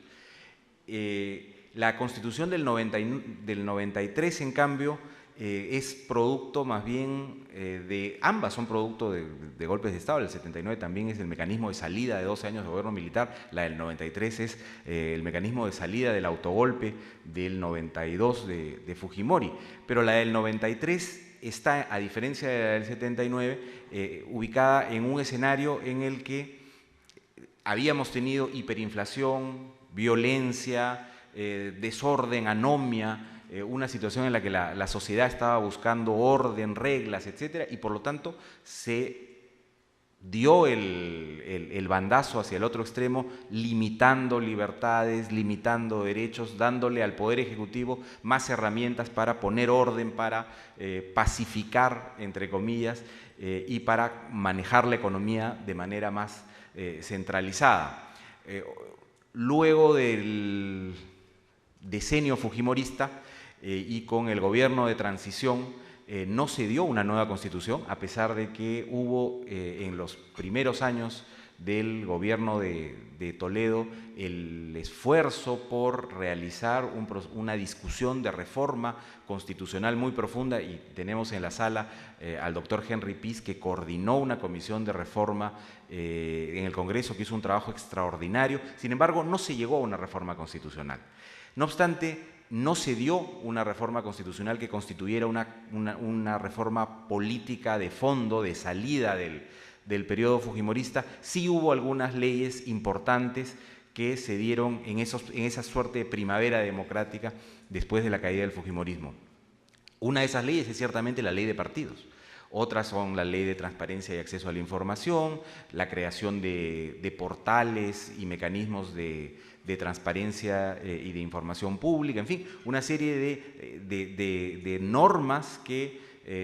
La Constitución del 93, en cambio, es producto más bien ambas son producto de golpes de Estado. El 79 también es el mecanismo de salida de 12 años de gobierno militar, la del 93 es el mecanismo de salida del autogolpe del 92 de Fujimori, pero la del 93 está, a diferencia de la del 79, ubicada en un escenario en el que habíamos tenido hiperinflación, violencia, desorden, anomia, una situación en la que la sociedad estaba buscando orden, reglas, etcétera, y por lo tanto se dio el bandazo hacia el otro extremo, limitando libertades, limitando derechos, dándole al Poder Ejecutivo más herramientas para poner orden, para pacificar, entre comillas, y para manejar la economía de manera más centralizada. Luego del decenio fujimorista y con el gobierno de transición, no se dio una nueva constitución, a pesar de que hubo en los primeros años del gobierno de Toledo el esfuerzo por realizar una discusión de reforma constitucional muy profunda, y tenemos en la sala al doctor Henry Piz, que coordinó una comisión de reforma en el Congreso, que hizo un trabajo extraordinario. Sin embargo, no se llegó a una reforma constitucional. No obstante, no se dio una reforma constitucional que constituyera una reforma política de fondo, de salida del periodo fujimorista. Sí hubo algunas leyes importantes que se dieron en esa suerte de primavera democrática después de la caída del fujimorismo. Una de esas leyes es ciertamente la ley de partidos. Otras son la ley de transparencia y acceso a la información, la creación de portales y mecanismos de transparencia y de información pública, en fin, una serie de normas que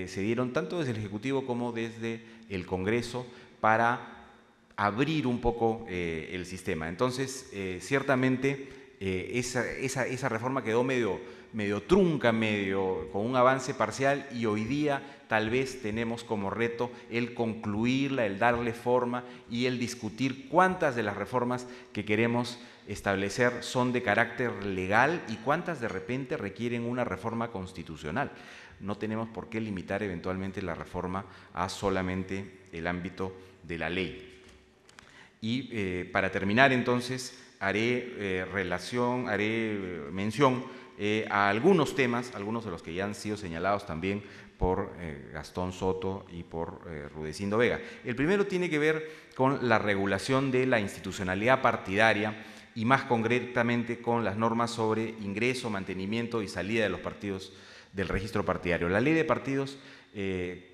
se dieron tanto desde el Ejecutivo como desde el Congreso para abrir un poco el sistema. Entonces, ciertamente, esa reforma quedó medio trunca, con un avance parcial, y hoy día tal vez tenemos como reto el concluirla, el darle forma y el discutir cuántas de las reformas que queremos establecer son de carácter legal y cuántas de repente requieren una reforma constitucional. No tenemos por qué limitar eventualmente la reforma a solamente el ámbito de la ley. Y para terminar, entonces, haré mención a algunos temas, algunos de los que ya han sido señalados también por Gastón Soto y por Rudecindo Vega. El primero tiene que ver con la regulación de la institucionalidad partidaria y más concretamente con las normas sobre ingreso, mantenimiento y salida de los partidos del registro partidario. La ley de partidos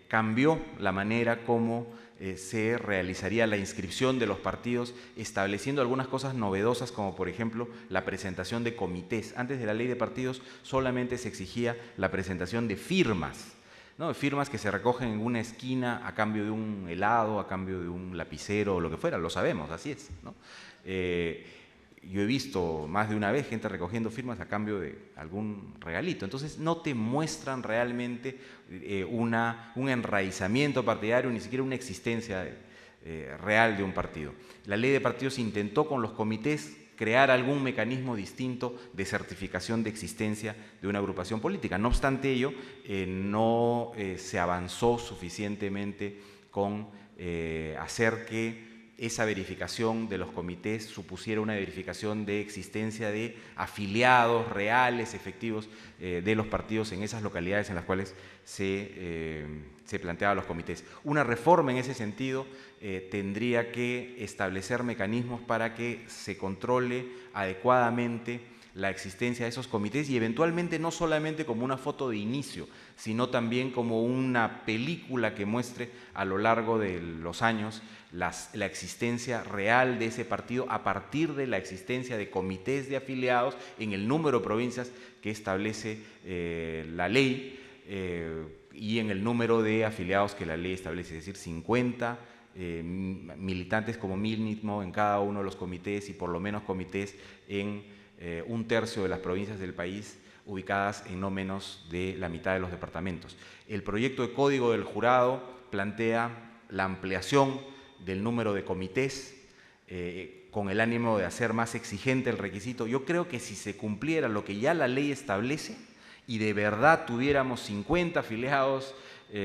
cambió la manera como se realizaría la inscripción de los partidos, estableciendo algunas cosas novedosas, como por ejemplo la presentación de comités. Antes de la ley de partidos solamente se exigía la presentación de firmas, ¿no? Firmas que se recogen en una esquina a cambio de un helado, a cambio de un lapicero o lo que fuera, lo sabemos, así es, ¿no? Yo he visto más de una vez gente recogiendo firmas a cambio de algún regalito. Entonces no te muestran realmente un enraizamiento partidario, ni siquiera una existencia real de un partido. La ley de partidos intentó con los comités crear algún mecanismo distinto de certificación de existencia de una agrupación política. No obstante ello, no se avanzó suficientemente con hacer que esa verificación de los comités supusiera una verificación de existencia de afiliados reales, efectivos de los partidos en esas localidades en las cuales se planteaban los comités. Una reforma en ese sentido tendría que establecer mecanismos para que se controle adecuadamente la existencia de esos comités y eventualmente no solamente como una foto de inicio, sino también como una película que muestre a lo largo de los años la existencia real de ese partido a partir de la existencia de comités de afiliados en el número de provincias que establece la ley y en el número de afiliados que la ley establece, es decir, 50 militantes como mínimo en cada uno de los comités y por lo menos comités en un tercio de las provincias del país ubicadas en no menos de la mitad de los departamentos. El proyecto de código del jurado plantea la ampliación del número de comités con el ánimo de hacer más exigente el requisito. Yo creo que si se cumpliera lo que ya la ley establece y de verdad tuviéramos 50 afiliados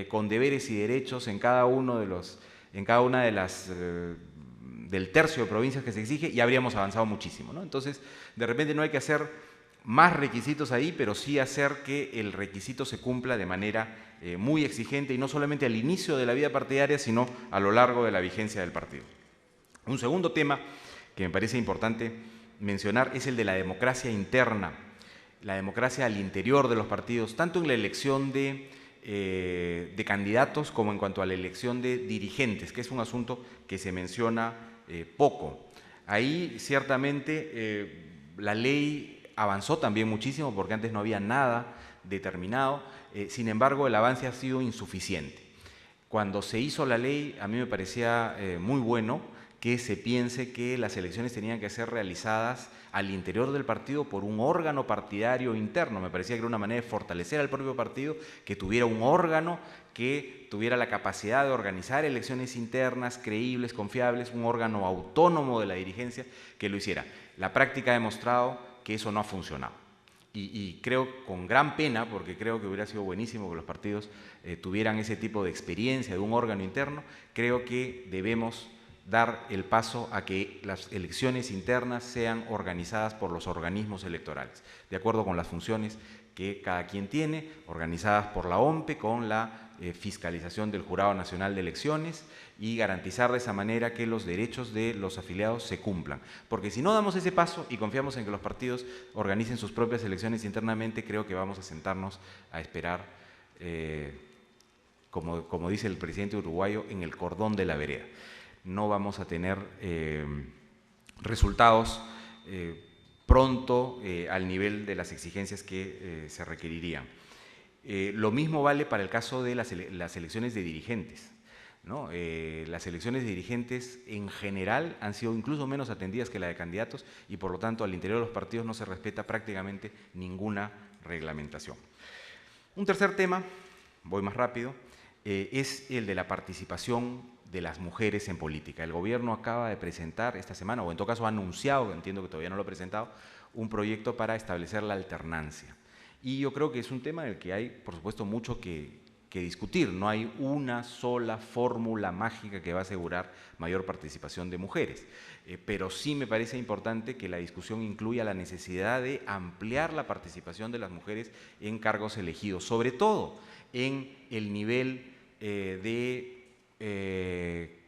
con deberes y derechos en cada una de las del tercio de provincias que se exige, y habríamos avanzado muchísimo, ¿no? Entonces, de repente no hay que hacer más requisitos ahí, pero sí hacer que el requisito se cumpla de manera muy exigente, y no solamente al inicio de la vida partidaria, sino a lo largo de la vigencia del partido. Un segundo tema que me parece importante mencionar es el de la democracia interna, la democracia al interior de los partidos, tanto en la elección de candidatos como en cuanto a la elección de dirigentes, que es un asunto que se menciona poco. Ahí ciertamente la ley avanzó también muchísimo, porque antes no había nada determinado, sin embargo el avance ha sido insuficiente. Cuando se hizo la ley, a mí me parecía muy bueno que se piense que las elecciones tenían que ser realizadas al interior del partido por un órgano partidario interno. Me parecía que era una manera de fortalecer al propio partido, que tuviera un órgano que tuviera la capacidad de organizar elecciones internas creíbles, confiables, un órgano autónomo de la dirigencia que lo hiciera. La práctica ha demostrado que eso no ha funcionado. Y creo, con gran pena, porque creo que hubiera sido buenísimo que los partidos tuvieran ese tipo de experiencia de un órgano interno, creo que debemos dar el paso a que las elecciones internas sean organizadas por los organismos electorales, de acuerdo con las funciones que cada quien tiene, organizadas por la OMPE con la fiscalización del Jurado Nacional de Elecciones, y garantizar de esa manera que los derechos de los afiliados se cumplan. Porque si no damos ese paso y confiamos en que los partidos organicen sus propias elecciones internamente, creo que vamos a sentarnos a esperar, como dice el presidente uruguayo, en el cordón de la vereda. No vamos a tener resultados pronto al nivel de las exigencias que se requerirían. Lo mismo vale para el caso de las elecciones de dirigentes, ¿no? Las elecciones de dirigentes en general han sido incluso menos atendidas que la de candidatos, y por lo tanto al interior de los partidos no se respeta prácticamente ninguna reglamentación. Un tercer tema, voy más rápido, es el de la participación de las mujeres en política. El gobierno acaba de presentar esta semana, o en todo caso ha anunciado, entiendo que todavía no lo ha presentado, un proyecto para establecer la alternancia. Y yo creo que es un tema en el que hay, por supuesto, mucho que discutir. No hay una sola fórmula mágica que va a asegurar mayor participación de mujeres, pero sí me parece importante que la discusión incluya la necesidad de ampliar la participación de las mujeres en cargos elegidos, sobre todo en el nivel de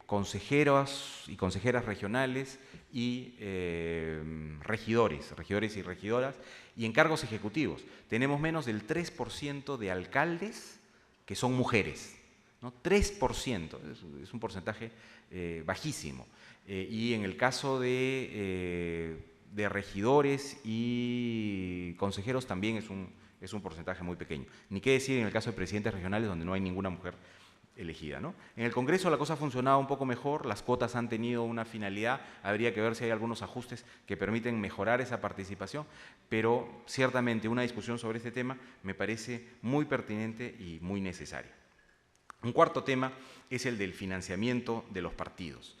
consejeros y consejeras regionales y regidores y regidoras, y en cargos ejecutivos. Tenemos menos del 3% de alcaldes que son mujeres, ¿no? 3%, es un porcentaje bajísimo. Y en el caso de regidores y consejeros también es un porcentaje muy pequeño. Ni qué decir en el caso de presidentes regionales, donde no hay ninguna mujer elegida, ¿no? En el Congreso la cosa ha funcionado un poco mejor, las cuotas han tenido una finalidad, habría que ver si hay algunos ajustes que permiten mejorar esa participación, pero ciertamente una discusión sobre este tema me parece muy pertinente y muy necesaria. Un cuarto tema es el del financiamiento de los partidos.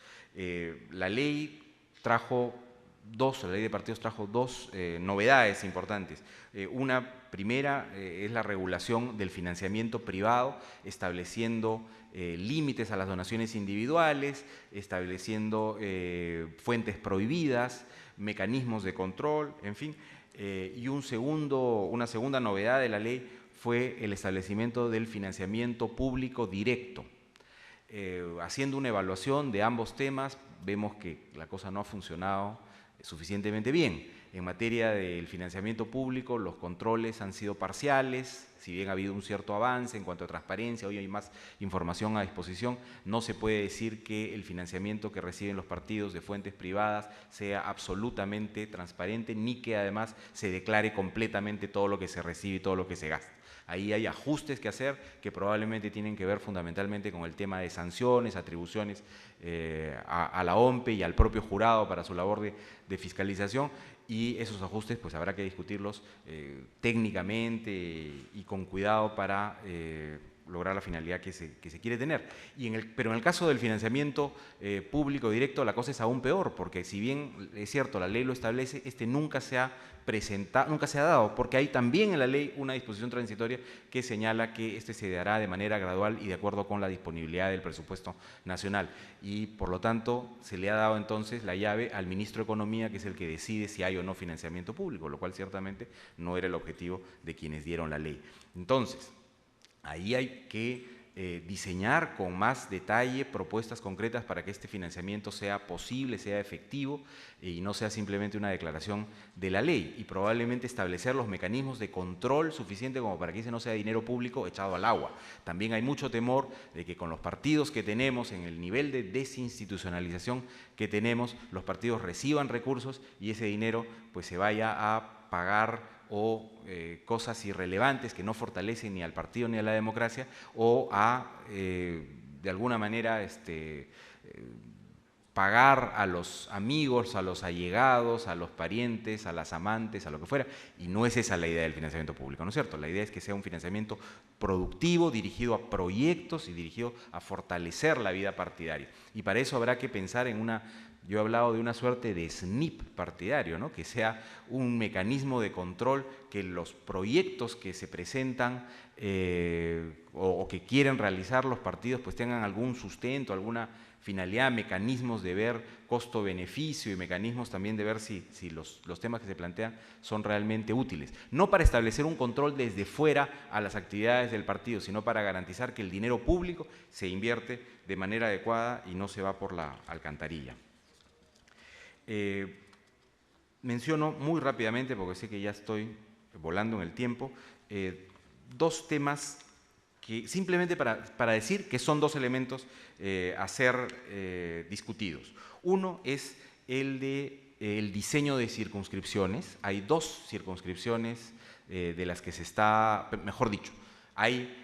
La ley de partidos trajo dos novedades importantes. Una primera es la regulación del financiamiento privado, estableciendo límites a las donaciones individuales, estableciendo fuentes prohibidas, mecanismos de control, en fin. Y una segunda novedad de la ley fue el establecimiento del financiamiento público directo. Haciendo una evaluación de ambos temas, vemos que la cosa no ha funcionado suficientemente bien. En materia del financiamiento público, los controles han sido parciales, si bien ha habido un cierto avance en cuanto a transparencia, hoy hay más información a disposición, no se puede decir que el financiamiento que reciben los partidos de fuentes privadas sea absolutamente transparente, ni que además se declare completamente todo lo que se recibe y todo lo que se gasta. Ahí hay ajustes que hacer que probablemente tienen que ver fundamentalmente con el tema de sanciones, atribuciones a la OMPE y al propio jurado para su labor de fiscalización, y esos ajustes pues habrá que discutirlos técnicamente y con cuidado para lograr la finalidad que se quiere tener. Pero en el caso del financiamiento público directo, la cosa es aún peor, porque si bien es cierto, la ley lo establece, nunca se ha presentado, nunca se ha dado, porque hay también en la ley una disposición transitoria que señala que se dará de manera gradual y de acuerdo con la disponibilidad del presupuesto nacional. Y por lo tanto, se le ha dado entonces la llave al ministro de Economía, que es el que decide si hay o no financiamiento público, lo cual ciertamente no era el objetivo de quienes dieron la ley. Entonces, ahí hay que diseñar con más detalle propuestas concretas para que este financiamiento sea posible, sea efectivo y no sea simplemente una declaración de la ley, y probablemente establecer los mecanismos de control suficiente como para que ese no sea dinero público echado al agua. También hay mucho temor de que con los partidos que tenemos, en el nivel de desinstitucionalización que tenemos, los partidos reciban recursos y ese dinero pues se vaya a pagar o cosas irrelevantes que no fortalecen ni al partido ni a la democracia, o a, de alguna manera, pagar a los amigos, a los allegados, a los parientes, a las amantes, a lo que fuera, y no es esa la idea del financiamiento público, ¿no es cierto? La idea es que sea un financiamiento productivo, dirigido a proyectos y dirigido a fortalecer la vida partidaria. Y para eso habrá que pensar en yo he hablado de una suerte de SNIP partidario, ¿no? Que sea un mecanismo de control, que los proyectos que se presentan o que quieren realizar los partidos pues tengan algún sustento, alguna finalidad, mecanismos de ver costo-beneficio y mecanismos también de ver si los temas que se plantean son realmente útiles. No para establecer un control desde fuera a las actividades del partido, sino para garantizar que el dinero público se invierte de manera adecuada y no se va por la alcantarilla. Menciono muy rápidamente, porque sé que ya estoy volando en el tiempo, dos temas que simplemente para decir que son dos elementos a ser discutidos. Uno es el diseño de circunscripciones. Hay dos circunscripciones de las que se está, mejor dicho, hay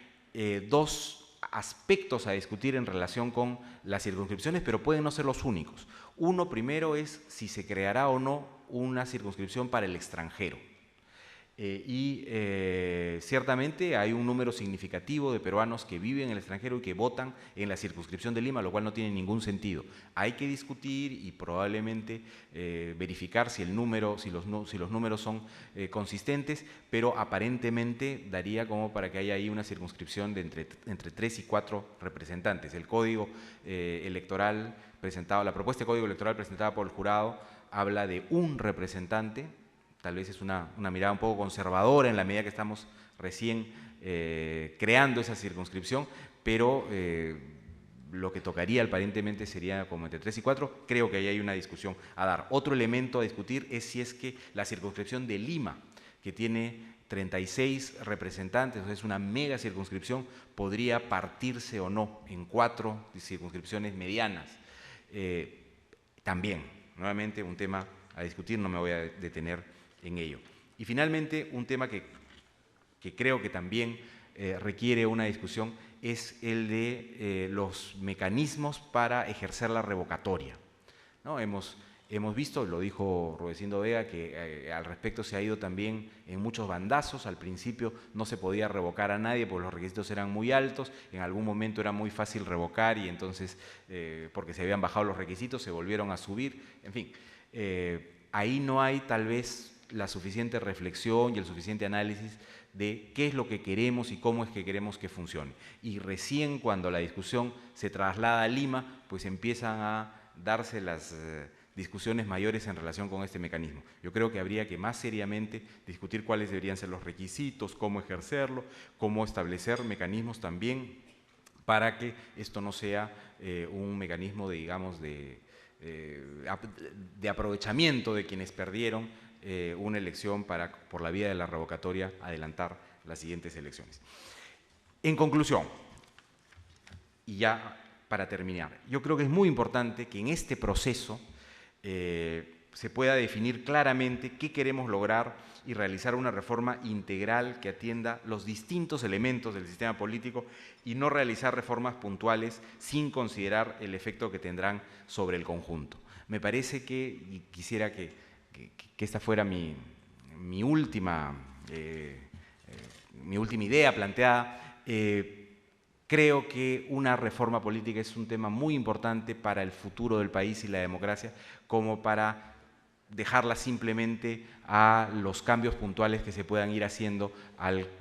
dos aspectos a discutir en relación con las circunscripciones, pero pueden no ser los únicos. Uno primero es si se creará o no una circunscripción para el extranjero. Ciertamente hay un número significativo de peruanos que viven en el extranjero y que votan en la circunscripción de Lima, lo cual no tiene ningún sentido. Hay que discutir y probablemente verificar si los números son consistentes, pero aparentemente daría como para que haya ahí una circunscripción de entre 3 y 4 representantes. El código electoral presentado, la propuesta de código electoral presentada por el jurado habla de un representante. Tal vez es una mirada un poco conservadora en la medida que estamos recién creando esa circunscripción, pero lo que tocaría aparentemente sería como entre 3 y 4. Creo que ahí hay una discusión a dar. Otro elemento a discutir es si es que la circunscripción de Lima, que tiene 36 representantes, es una mega circunscripción, podría partirse o no en 4 circunscripciones medianas. También, nuevamente, un tema a discutir, no me voy a detener en ello. Y finalmente, un tema que creo que también requiere una discusión es el de los mecanismos para ejercer la revocatoria, ¿no? Hemos visto, lo dijo Rudecindo Vega, que al respecto se ha ido también en muchos bandazos. Al principio no se podía revocar a nadie porque los requisitos eran muy altos, en algún momento era muy fácil revocar y entonces, porque se habían bajado los requisitos, se volvieron a subir, en fin. Ahí no hay tal vez la suficiente reflexión y el suficiente análisis de qué es lo que queremos y cómo es que queremos que funcione. Y recién cuando la discusión se traslada a Lima, pues empiezan a darse las discusiones mayores en relación con este mecanismo. Yo creo que habría que más seriamente discutir cuáles deberían ser los requisitos, cómo ejercerlo, cómo establecer mecanismos también para que esto no sea un mecanismo de, digamos, de aprovechamiento de quienes perdieron una elección para, por la vía de la revocatoria, adelantar las siguientes elecciones. En conclusión, y ya para terminar, yo creo que es muy importante que en este proceso se pueda definir claramente qué queremos lograr y realizar una reforma integral que atienda los distintos elementos del sistema político y no realizar reformas puntuales sin considerar el efecto que tendrán sobre el conjunto. Me parece que, y quisiera que esta fuera mi última idea planteada, Creo que una reforma política es un tema muy importante para el futuro del país y la democracia, como para dejarla simplemente a los cambios puntuales que se puedan ir haciendo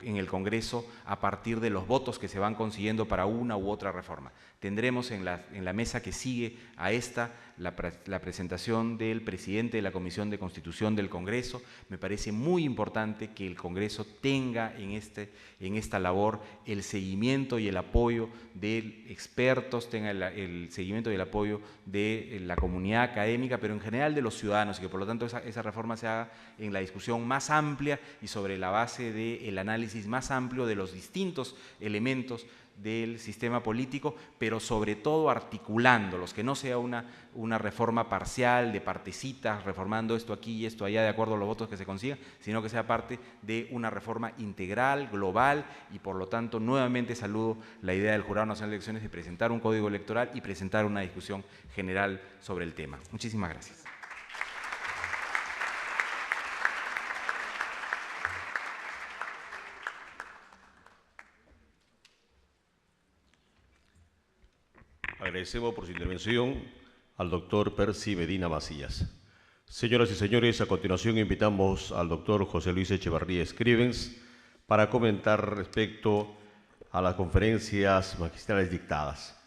en el Congreso a partir de los votos que se van consiguiendo para una u otra reforma. Tendremos en la mesa que sigue a esta la presentación del presidente de la Comisión de Constitución del Congreso. Me parece muy importante que el Congreso tenga en esta labor el seguimiento y el apoyo de expertos, tenga el seguimiento y el apoyo de la comunidad académica, pero en general de los ciudadanos, y que por lo tanto esa reforma se haga en la discusión más amplia y sobre la base del análisis más amplio de los distintos elementos del sistema político, pero sobre todo articulándolos, que no sea una reforma parcial de partecitas, reformando esto aquí y esto allá de acuerdo a los votos que se consigan, sino que sea parte de una reforma integral, global, y por lo tanto nuevamente saludo la idea del Jurado Nacional de Elecciones de presentar un código electoral y presentar una discusión general sobre el tema. Muchísimas gracias. Agradecemos por su intervención al doctor Percy Medina Macías. Señoras y señores, a continuación invitamos al doctor José Luis Echevarría Escrivens para comentar respecto a las conferencias magistrales dictadas.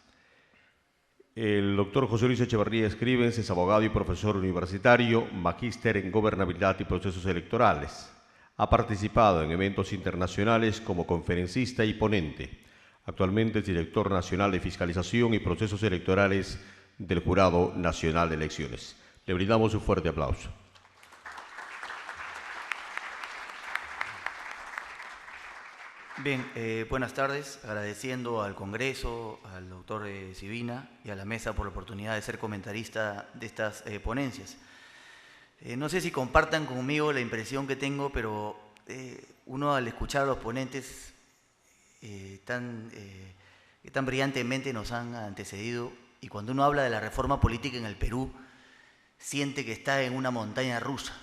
El doctor José Luis Echevarría Escrivens es abogado y profesor universitario, magíster en gobernabilidad y procesos electorales. Ha participado en eventos internacionales como conferencista y ponente. Actualmente es director nacional de fiscalización y procesos electorales del Jurado Nacional de Elecciones. Le brindamos un fuerte aplauso. Bien, buenas tardes. Agradeciendo al Congreso, al doctor Sivina y a la mesa por la oportunidad de ser comentarista de estas ponencias. No sé si compartan conmigo la impresión que tengo, pero uno al escuchar a los ponentes tan brillantemente nos han antecedido, y cuando uno habla de la reforma política en el Perú, siente que está en una montaña rusa,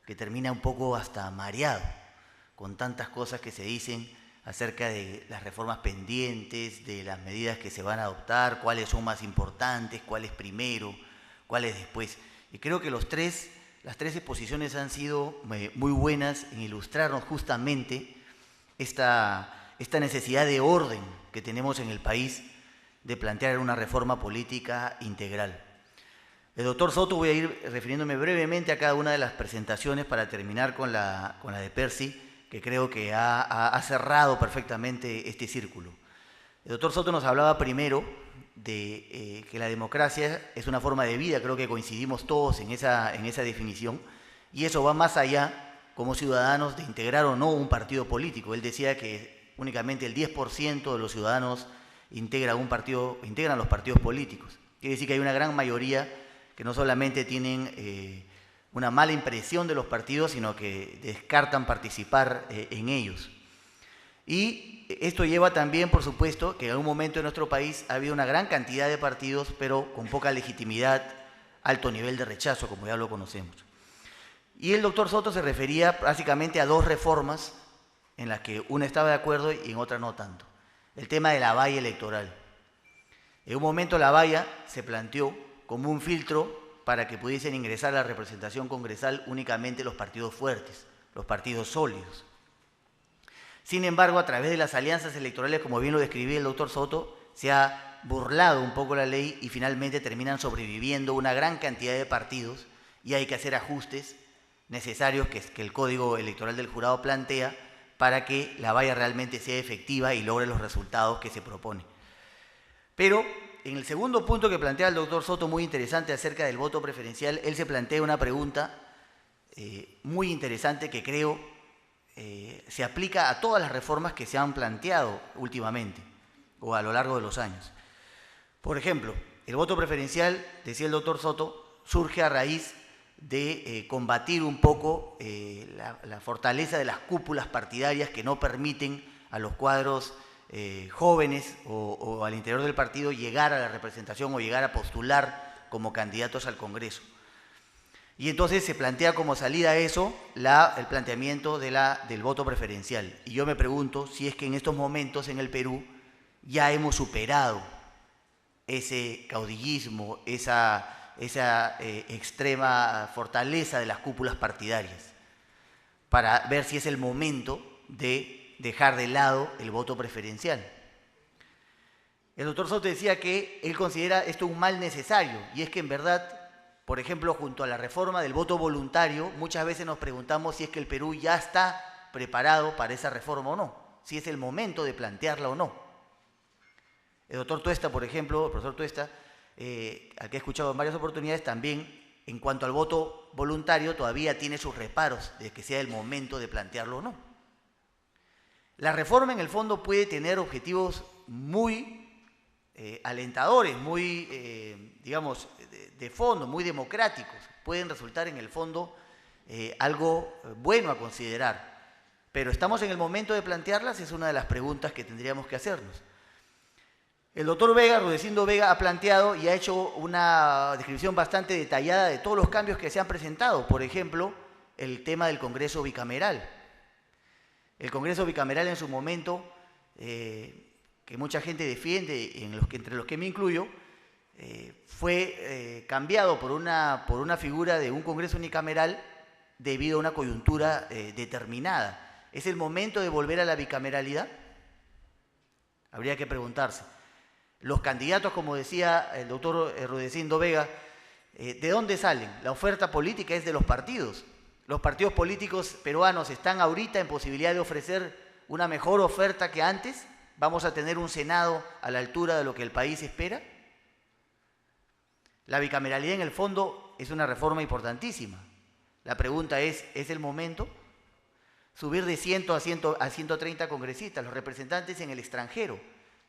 que termina un poco hasta mareado, con tantas cosas que se dicen acerca de las reformas pendientes, de las medidas que se van a adoptar, cuáles son más importantes, cuáles primero, cuáles después. Y creo que las tres exposiciones han sido muy buenas en ilustrarnos justamente esta necesidad de orden que tenemos en el país de plantear una reforma política integral. El doctor Soto, voy a ir refiriéndome brevemente a cada una de las presentaciones para terminar con la de Percy, que creo que ha cerrado perfectamente este círculo. El doctor Soto nos hablaba primero de que la democracia es una forma de vida, creo que coincidimos todos en esa definición, y eso va más allá, como ciudadanos, de integrar o no un partido político. Él decía que únicamente el 10% de los ciudadanos integran los partidos políticos. Quiere decir que hay una gran mayoría que no solamente tienen una mala impresión de los partidos, sino que descartan participar en ellos. Y esto lleva también, por supuesto, que en algún momento en nuestro país ha habido una gran cantidad de partidos, pero con poca legitimidad, alto nivel de rechazo, como ya lo conocemos. Y el doctor Soto se refería básicamente a dos reformas en las que una estaba de acuerdo y en otra no tanto. El tema de la valla electoral. En un momento la valla se planteó como un filtro para que pudiesen ingresar a la representación congresal únicamente los partidos fuertes, los partidos sólidos. Sin embargo, a través de las alianzas electorales, como bien lo describía el doctor Soto, se ha burlado un poco la ley y finalmente terminan sobreviviendo una gran cantidad de partidos y hay que hacer ajustes necesarios que el Código Electoral del Jurado plantea para que la valla realmente sea efectiva y logre los resultados que se propone. Pero en el segundo punto que plantea el doctor Soto, muy interesante acerca del voto preferencial, él se plantea una pregunta muy interesante que creo se aplica a todas las reformas que se han planteado últimamente o a lo largo de los años. Por ejemplo, el voto preferencial, decía el doctor Soto, surge a raíz de combatir un poco la fortaleza de las cúpulas partidarias que no permiten a los cuadros jóvenes o al interior del partido llegar a la representación o llegar a postular como candidatos al Congreso. Y entonces se plantea como salida a eso el planteamiento del voto preferencial. Y yo me pregunto si es que en estos momentos en el Perú ya hemos superado ese caudillismo, esa extrema fortaleza de las cúpulas partidarias, para ver si es el momento de dejar de lado el voto preferencial. El doctor Soto decía que él considera esto un mal necesario, y es que en verdad, por ejemplo, junto a la reforma del voto voluntario, muchas veces nos preguntamos si es que el Perú ya está preparado para esa reforma o no, si es el momento de plantearla o no. El doctor Tuesta, por ejemplo, el profesor Tuesta, al que he escuchado en varias oportunidades, también en cuanto al voto voluntario todavía tiene sus reparos de que sea el momento de plantearlo o no. La reforma en el fondo puede tener objetivos muy alentadores, muy, digamos, de fondo, muy democráticos. Pueden resultar en el fondo algo bueno a considerar. Pero ¿estamos en el momento de plantearlas? Es una de las preguntas que tendríamos que hacernos. El doctor Vega, Rudecindo Vega, ha planteado y ha hecho una descripción bastante detallada de todos los cambios que se han presentado. Por ejemplo, el tema del Congreso bicameral. El Congreso bicameral en su momento, que mucha gente defiende, entre los que me incluyo, fue cambiado por una figura de un Congreso unicameral debido a una coyuntura determinada. ¿Es el momento de volver a la bicameralidad? Habría que preguntarse. Los candidatos, como decía el doctor Rudecindo Vega, ¿de dónde salen? La oferta política es de los partidos. Los partidos políticos peruanos están ahorita en posibilidad de ofrecer una mejor oferta que antes. ¿Vamos a tener un Senado a la altura de lo que el país espera? La bicameralidad en el fondo es una reforma importantísima. La pregunta ¿es el momento? Subir de 100 a 130 congresistas, los representantes en el extranjero,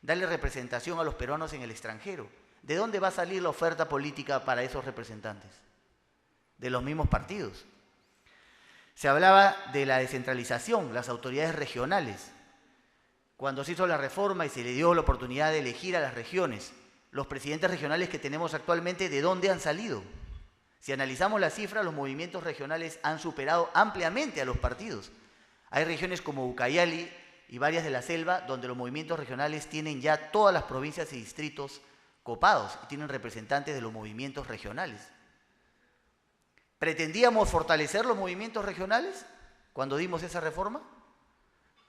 darle representación a los peruanos en el extranjero. ¿De dónde va a salir la oferta política para esos representantes? De los mismos partidos. Se hablaba de la descentralización, las autoridades regionales. Cuando se hizo la reforma y se le dio la oportunidad de elegir a las regiones, los presidentes regionales que tenemos actualmente, ¿de dónde han salido? Si analizamos las cifras, los movimientos regionales han superado ampliamente a los partidos. Hay regiones como Ucayali y varias de la selva donde los movimientos regionales tienen ya todas las provincias y distritos copados y tienen representantes de los movimientos regionales. ¿Pretendíamos fortalecer los movimientos regionales cuando dimos esa reforma?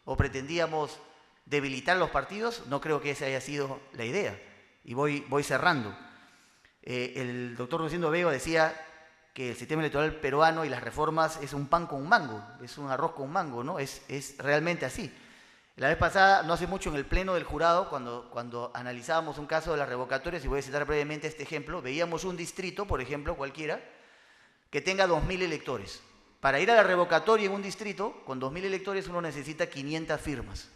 ¿O pretendíamos debilitar los partidos? No creo que esa haya sido la idea. Y voy cerrando. El doctor Rudecindo Vega decía que el sistema electoral peruano y las reformas es un pan con mango, es un arroz con mango, ¿no? Es realmente así. La vez pasada, no hace mucho, en el pleno del jurado, cuando analizábamos un caso de las revocatorias, y voy a citar brevemente este ejemplo, veíamos un distrito, por ejemplo, cualquiera, que tenga 2.000 electores. Para ir a la revocatoria en un distrito, con 2.000 electores uno necesita 500 firmas.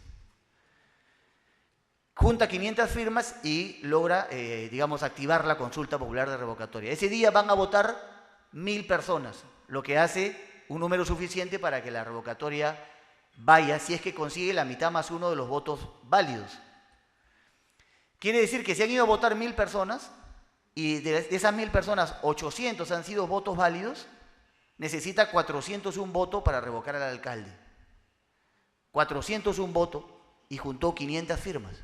Junta 500 firmas y logra, digamos, activar la consulta popular de revocatoria. Ese día van a votar 1.000 personas, lo que hace un número suficiente para que la revocatoria vaya, si es que consigue la mitad más uno de los votos válidos. Quiere decir que se han ido a votar 1.000 personas y de esas 1.000 personas, 800 han sido votos válidos, necesita 401 votos para revocar al alcalde. 401 votos y juntó 500 firmas.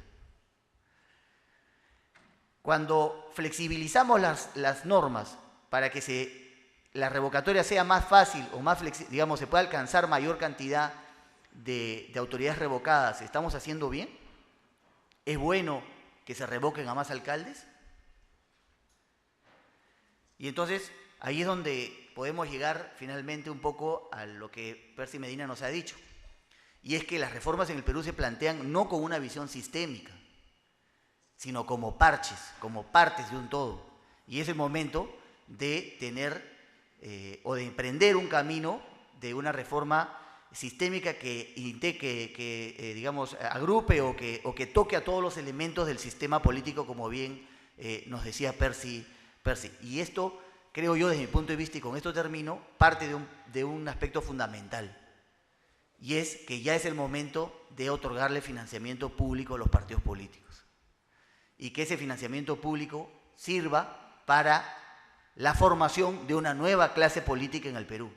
Cuando flexibilizamos las normas para que la revocatoria sea más fácil o más digamos, se pueda alcanzar mayor cantidad de autoridades revocadas, ¿estamos haciendo bien? ¿Es bueno que se revoquen a más alcaldes? Y entonces ahí es donde podemos llegar finalmente un poco a lo que Percy Medina nos ha dicho. Y es que las reformas en el Perú se plantean no con una visión sistémica, sino como parches, como partes de un todo. Y es el momento de tener o de emprender un camino de una reforma sistémica que digamos, agrupe o que toque a todos los elementos del sistema político, como bien nos decía Percy. Y esto, creo yo, desde mi punto de vista, y con esto termino, parte de un aspecto fundamental. Y es que ya es el momento de otorgarle financiamiento público a los partidos políticos. Y que ese financiamiento público sirva para la formación de una nueva clase política en el Perú.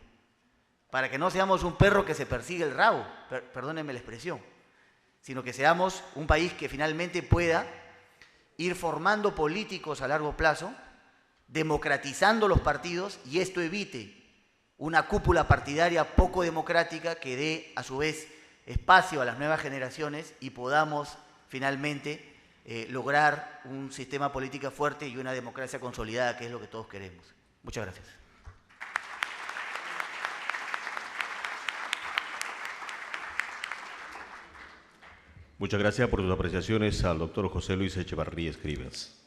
Para que no seamos un perro que se persigue el rabo, perdónenme la expresión, sino que seamos un país que finalmente pueda ir formando políticos a largo plazo, democratizando los partidos, y esto evite una cúpula partidaria poco democrática que dé a su vez espacio a las nuevas generaciones y podamos finalmente lograr un sistema político fuerte y una democracia consolidada, que es lo que todos queremos. Muchas gracias. Muchas gracias por sus apreciaciones al doctor José Luis Echevarría Escribas.